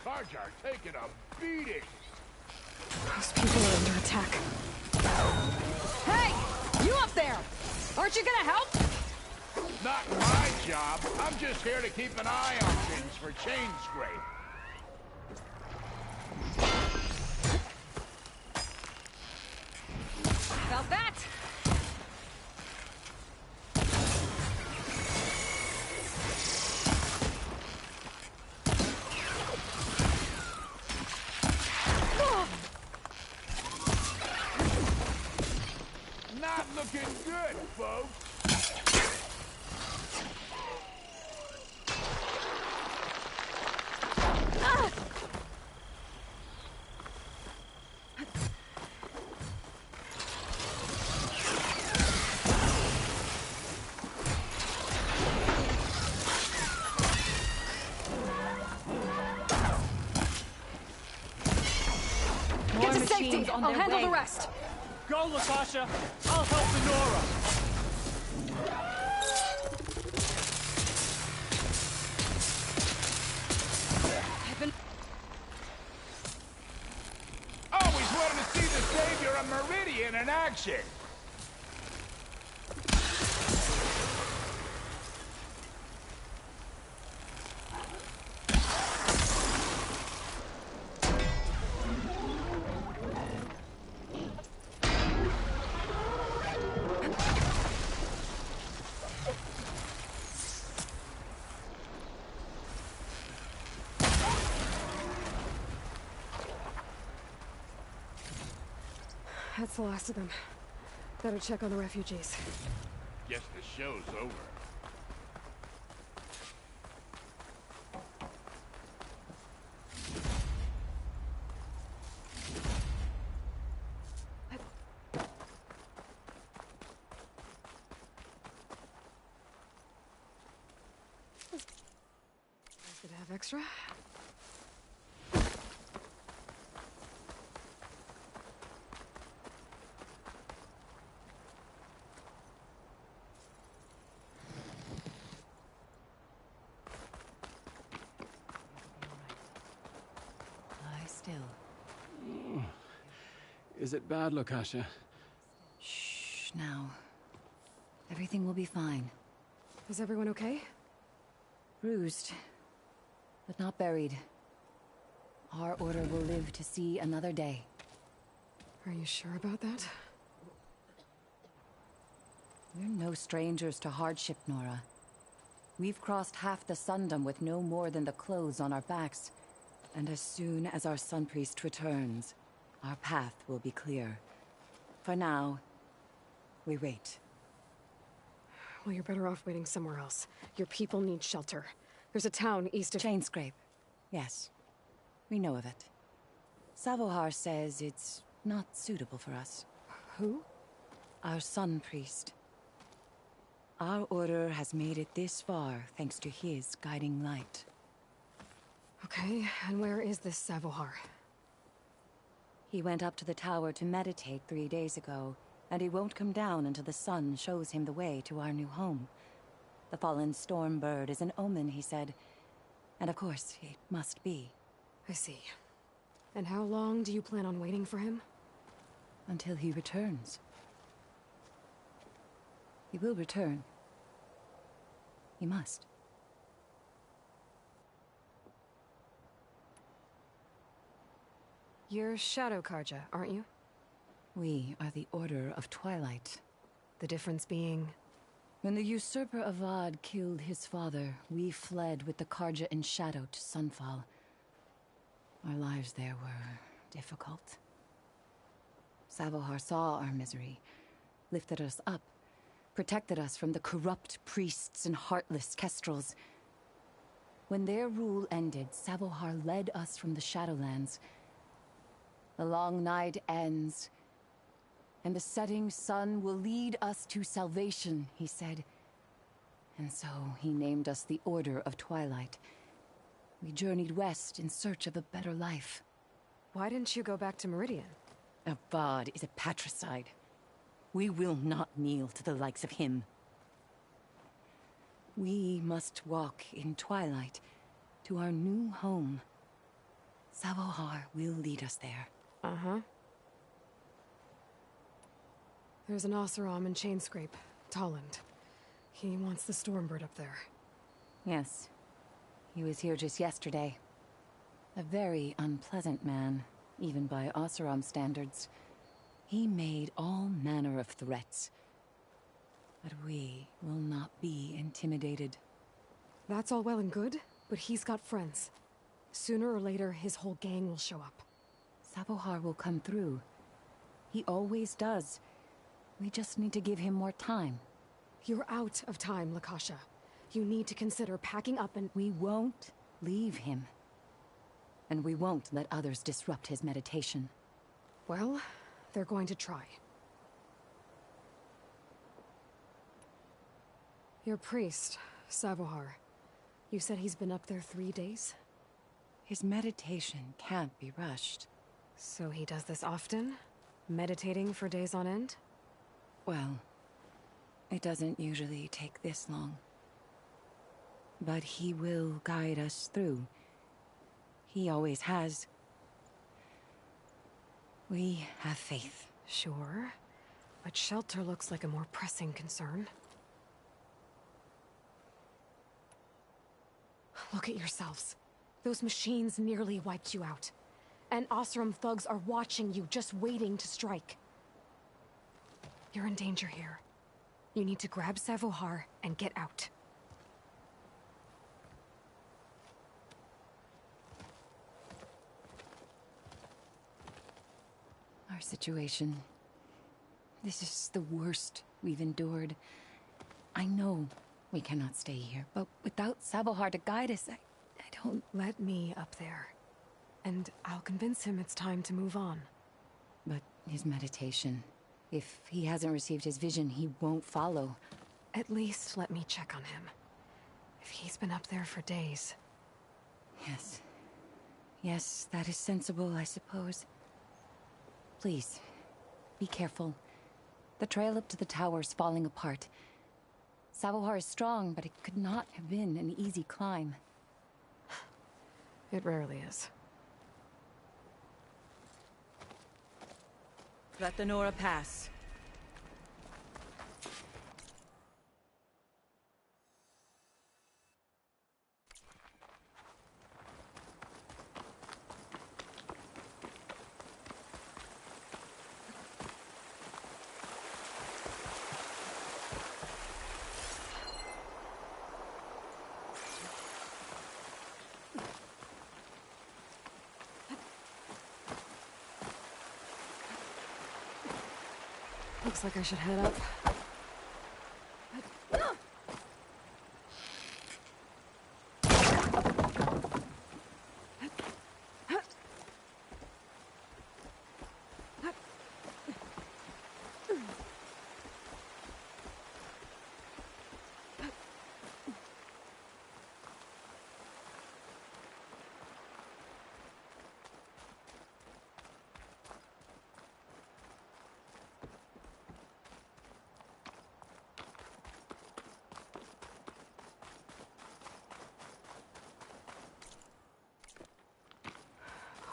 Carja are taking a beating. Those people are under attack. Hey! You up there! Aren't you gonna help? Not my job. I'm just here to keep an eye on things for chain scrape. About that! Not looking good, folks. Get to safety! I'll handle the rest! Go, Latasha! I'll help Nora! Always wanted to see the savior of Meridian in action. That's the last of them. Better check on the refugees. Guess the show's over. Good to have extra. Lie still. Is it bad, Latasha? Shh, now. Everything will be fine. Is everyone okay? Bruised, but not buried. Our order will live to see another day. Are you sure about that? We're no strangers to hardship, Nora. We've crossed half the Sundom with no more than the clothes on our backs. And as soon as our Sun Priest returns, our path will be clear. For now, we wait. Well, you're better off waiting somewhere else. Your people need shelter. There's a town east of... Chainscrape. Yes. We know of it. Savohar says it's not suitable for us. Who? Our Sun Priest. Our order has made it this far thanks to his guiding light. Okay, and where is this Savohar? He went up to the tower to meditate 3 days ago, and he won't come down until the sun shows him the way to our new home. The fallen storm bird is an omen, he said. And of course, it must be. I see. And how long do you plan on waiting for him? Until he returns. He will return. He must. You're Shadow Karja, aren't you? We are the Order of Twilight. The difference being... When the usurper Avad killed his father, we fled with the Karja in shadow to Sunfall. Our lives there were difficult. Savohar saw our misery, lifted us up, protected us from the corrupt priests and heartless kestrels. When their rule ended, Savohar led us from the Shadowlands. The long night ends, and the setting sun will lead us to salvation, he said. And so he named us the Order of Twilight. We journeyed west in search of a better life. Why didn't you go back to Meridian? Avad is a patricide. We will not kneel to the likes of him. We must walk in twilight to our new home. Savohar will lead us there. Uh-huh. There's an Oseram in Chainscrape, Tolland. He wants the Stormbird up there. Yes. He was here just yesterday. A very unpleasant man, even by Oseram standards. He made all manner of threats. But we will not be intimidated. That's all well and good, but he's got friends. Sooner or later, his whole gang will show up. Savohar will come through. He always does. We just need to give him more time. You're out of time, Lakasha. You need to consider packing up and— We won't leave him. And we won't let others disrupt his meditation. Well, they're going to try. Your priest, Savohar. You said he's been up there 3 days? His meditation can't be rushed. So he does this often? Meditating for days on end? Well, it doesn't usually take this long. But he will guide us through. He always has. We have faith. Sure. But shelter looks like a more pressing concern. Look at yourselves. Those machines nearly wiped you out. And Oseram thugs are watching you, just waiting to strike. You're in danger here. You need to grab Savohar and get out. Our situation. This is the worst we've endured. I know we cannot stay here, but without Savohar to guide us, I don't... Let me up there. And I'll convince him it's time to move on. But his meditation... If he hasn't received his vision, he won't follow. At least let me check on him. If he's been up there for days. Yes. Yes, that is sensible, I suppose. Please, be careful. The trail up to the tower's falling apart. Savohar is strong, but it could not have been an easy climb. It rarely is. Let the Nora pass. Looks like I should head up.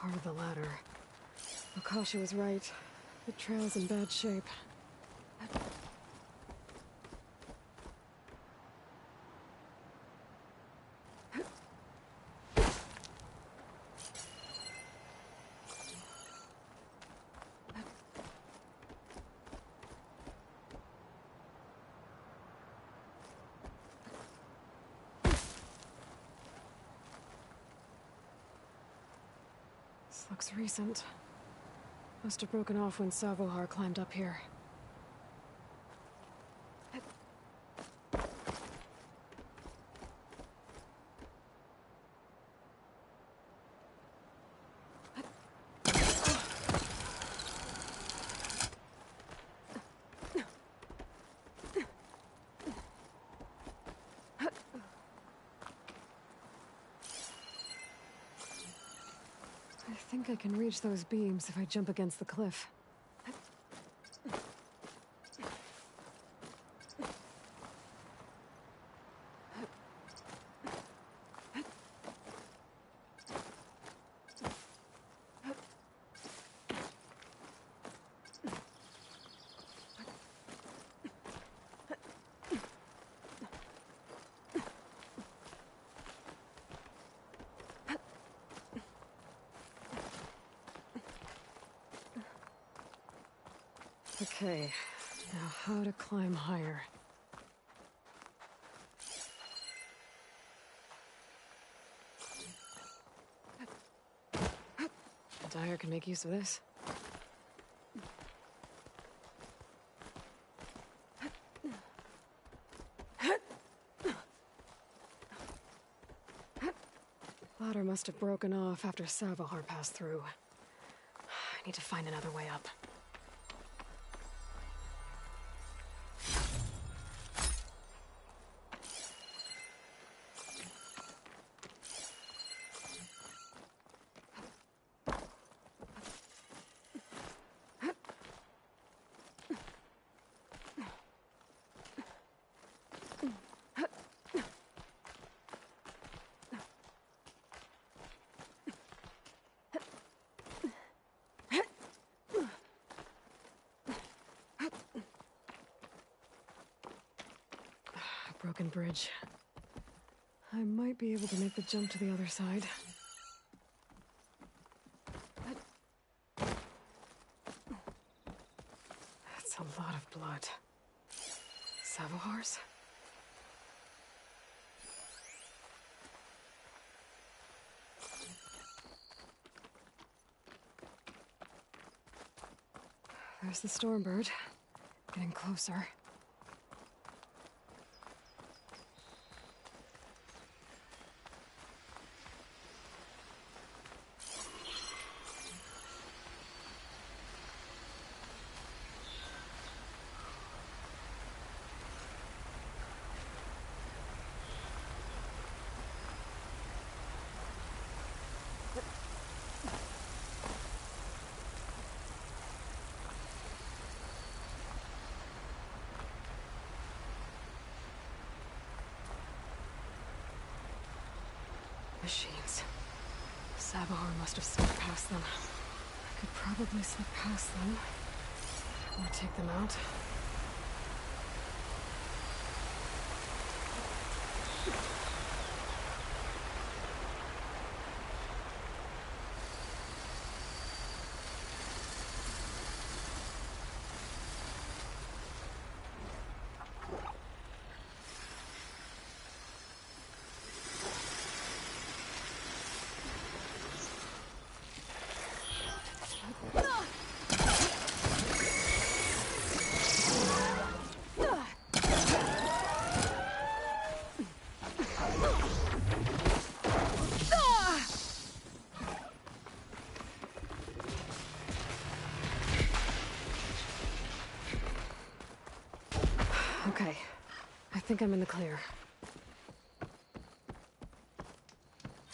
Part of the ladder. Lakasha was right. The trail's in bad shape. This looks recent. Must have broken off when Savohar climbed up here. I think I can reach those beams if I jump against the cliff. Okay, now how to climb higher. Dyer can make use of this. Ladder must have broken off after Savahar passed through. I need to find another way up. Broken bridge. I might be able to make the jump to the other side. That's a lot of blood. Savohar's? There's the Stormbird. Getting closer. Machines. Savahar must have slipped past them. I could probably slip past them. Or take them out. Okay, I think I'm in the clear.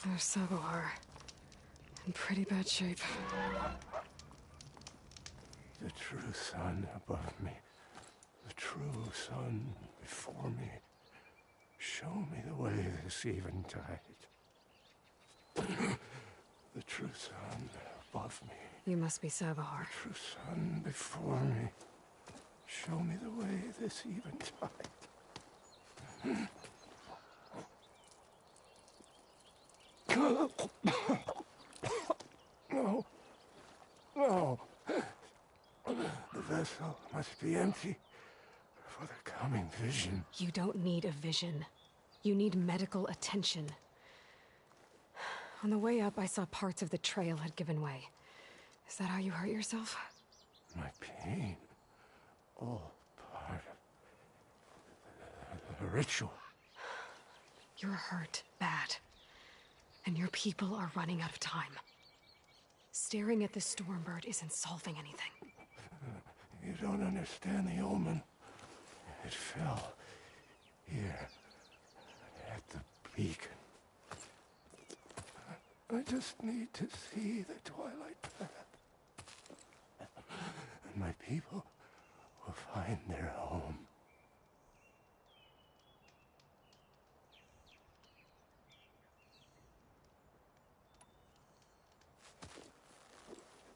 There's Savahar. In pretty bad shape. The true sun above me. The true sun before me. Show me the way this eventide. The true sun above me. You must be Savahar. The true sun before me. Show me the way this eventide. No. No. The vessel must be empty for the coming vision. You don't need a vision. You need medical attention. On the way up, I saw parts of the trail had given way. Is that how you hurt yourself? My pain. All part of the ritual. You're hurt bad. And your people are running out of time. Staring at the Stormbird isn't solving anything. You don't understand the omen. It fell here at the beacon. I just need to see the twilight path. And my people will find their home.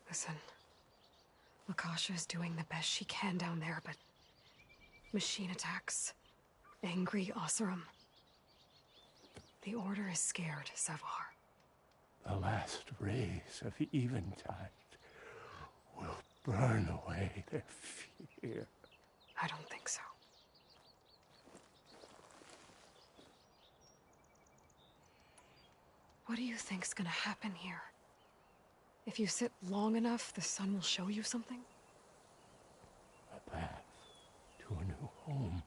Listen, Lakasha is doing the best she can down there, but machine attacks, angry Oseram. The Order is scared, Savahar. The last rays of eventide will burn away their fear. I don't think so. What do you think's gonna happen here? If you sit long enough, the sun will show you something? A path to a new home.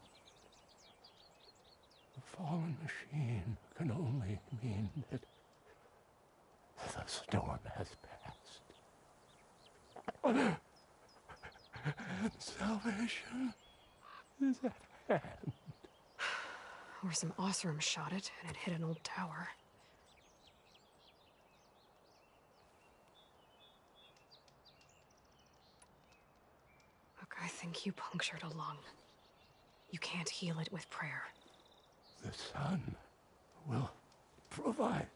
The fallen machine can only mean that the storm has passed. And salvation is at hand. Or some Osram shot it, and it hit an old tower. Look, I think you punctured a lung. You can't heal it with prayer. The sun will provide.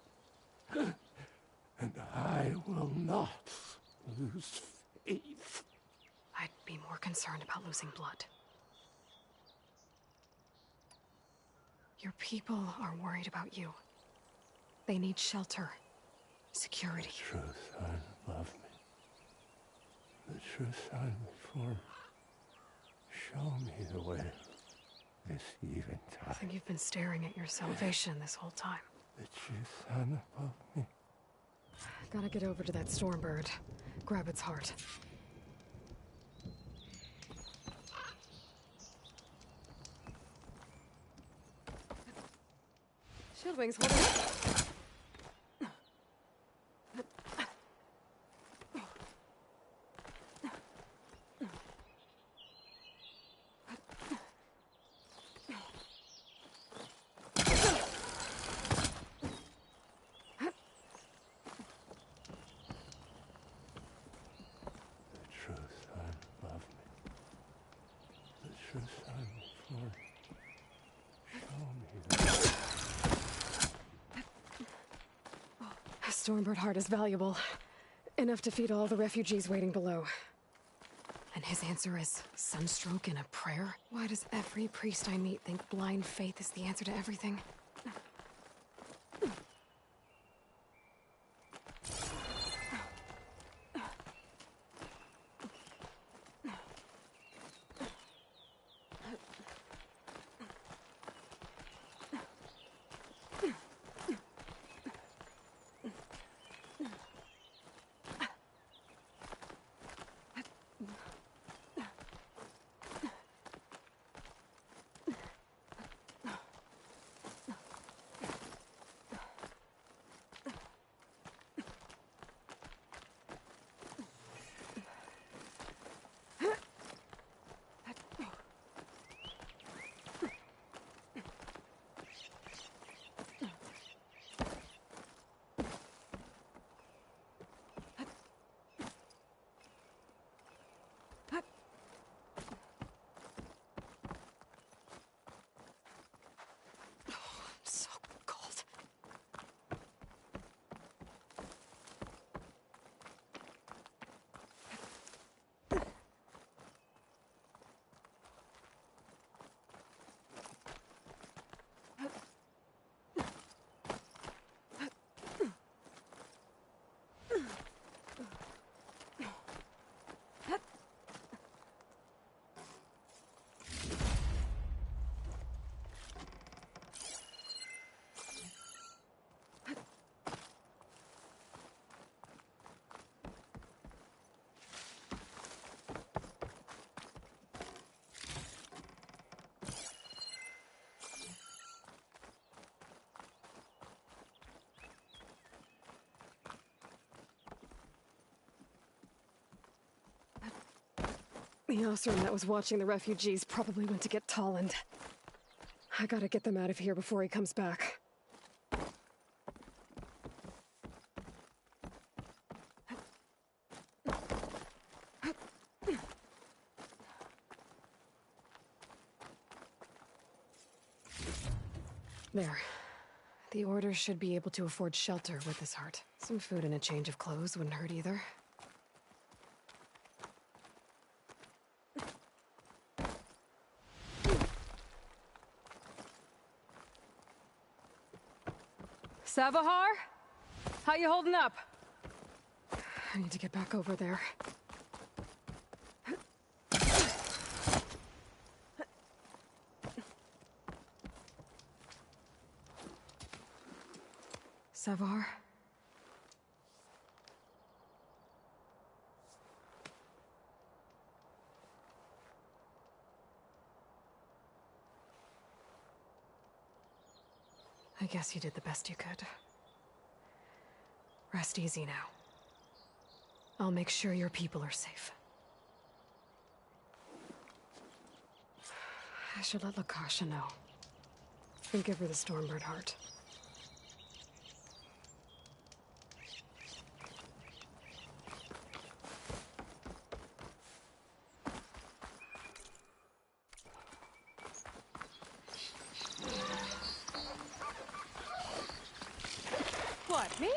And I will not lose faith. I'd be more concerned about losing blood. Your people are worried about you. They need shelter, security. The true son loved me. The true son before me. Show me the way this eventide. I think you've been staring at your salvation this whole time. The true son above me. Gotta get over to that Stormbird. Grab its heart. Shieldwings, hold it. Stormbird heart is valuable. Enough to feed all the refugees waiting below. And his answer is sunstroke and a prayer? Why does every priest I meet think blind faith is the answer to everything? The Osram that was watching the refugees probably went to get Tolland. I gotta get them out of here before he comes back. There. The Order should be able to afford shelter with this heart. Some food and a change of clothes wouldn't hurt either. Savahar? How you holding up? I need to get back over there. Savar? I guess you did the best you could. Rest easy now. I'll make sure your people are safe. I should let Lakasha know. And give her the Stormbird heart. What, me?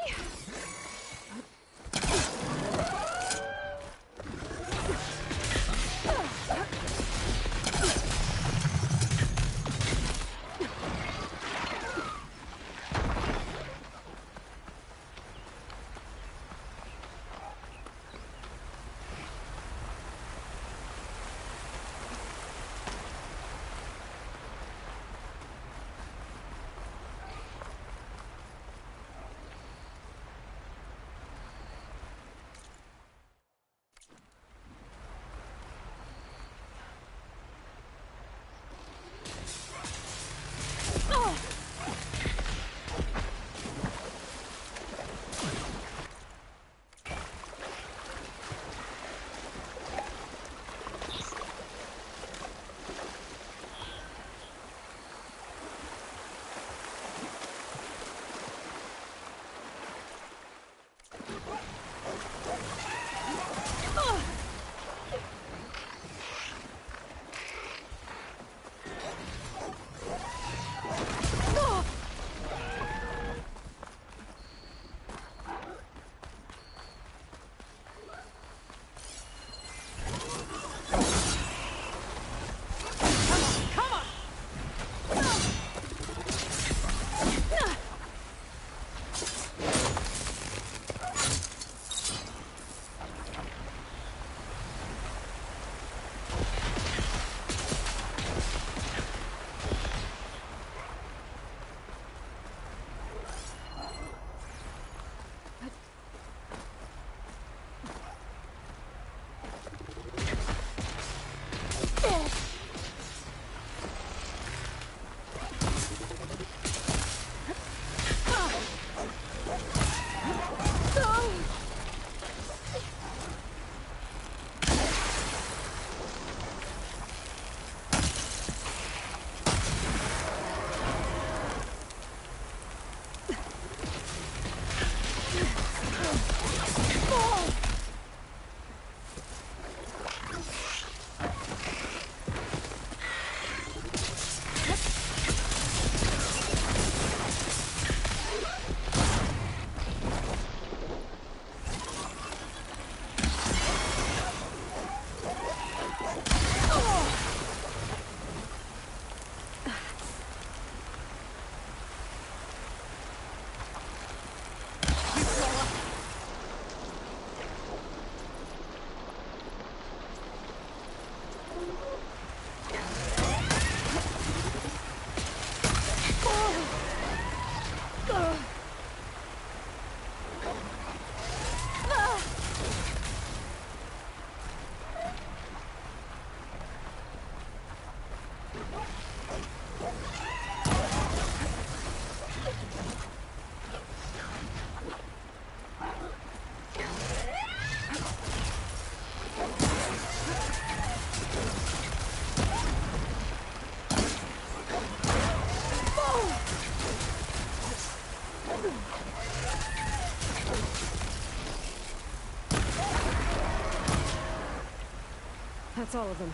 That's all of them.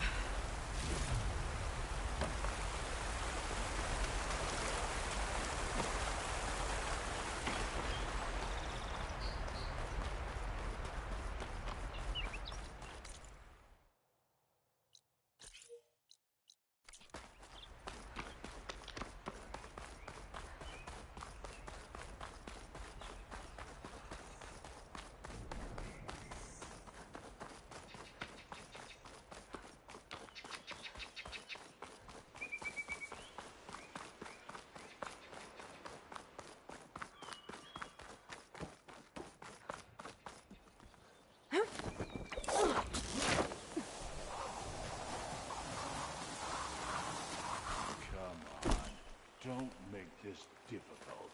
this difficult.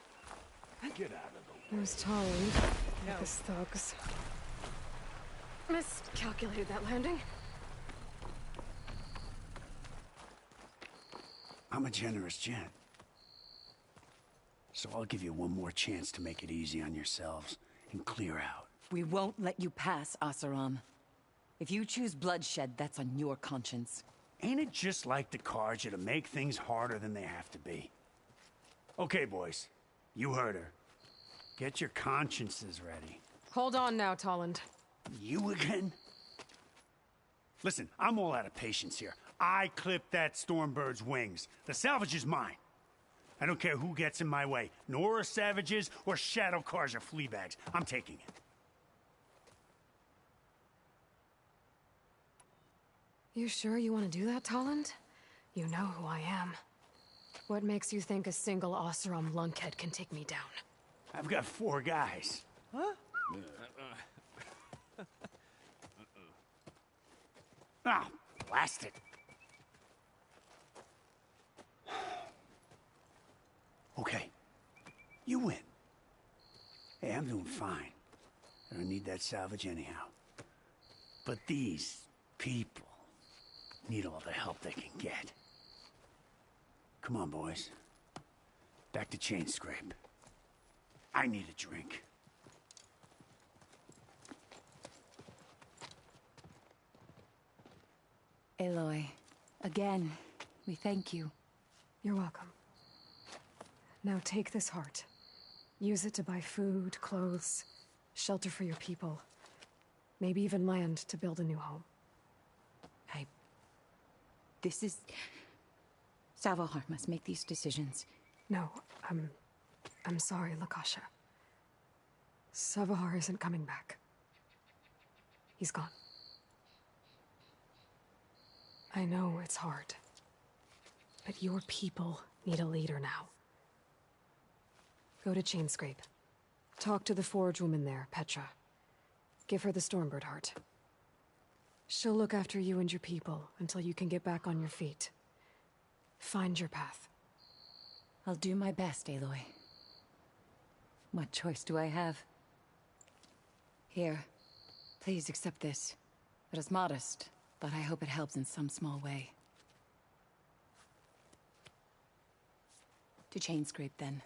Get out of the way. There's Tolland. With his thugs. Miscalculated that landing. I'm a generous gent. So I'll give you one more chance to make it easy on yourselves and clear out. We won't let you pass, Asaram. If you choose bloodshed, that's on your conscience. Ain't it just like the Carja to make things harder than they have to be? Okay, boys. You heard her. Get your consciences ready. Hold on now, Tolland. You again? Listen, I'm all out of patience here. I clipped that Stormbird's wings. The salvage is mine. I don't care who gets in my way. Nora savages or shadow cars or fleabags. I'm taking it. You sure you want to do that, Tolland? You know who I am. What makes you think a single Oseram lunkhead can take me down? I've got 4 guys. Huh? Ah, blast it. Okay. You win. Hey, I'm doing fine. I don't need that salvage anyhow. But these people need all the help they can get. Come on, boys. Back to Chain Scrape. I need a drink. Aloy, again, we thank you. You're welcome. Now take this heart. Use it to buy food, clothes, shelter for your people. Maybe even land to build a new home. This is... Savahar must make these decisions. No, I'm sorry, Lakasha. Savahar isn't coming back. He's gone. I know it's hard. But your people need a leader now. Go to Chainscrape. Talk to the forge woman there, Petra. Give her the Stormbird heart. She'll look after you and your people until you can get back on your feet. Find your path. I'll do my best, Aloy. What choice do I have? Here, please accept this. It is modest, but I hope it helps in some small way. To Chainscrape, then.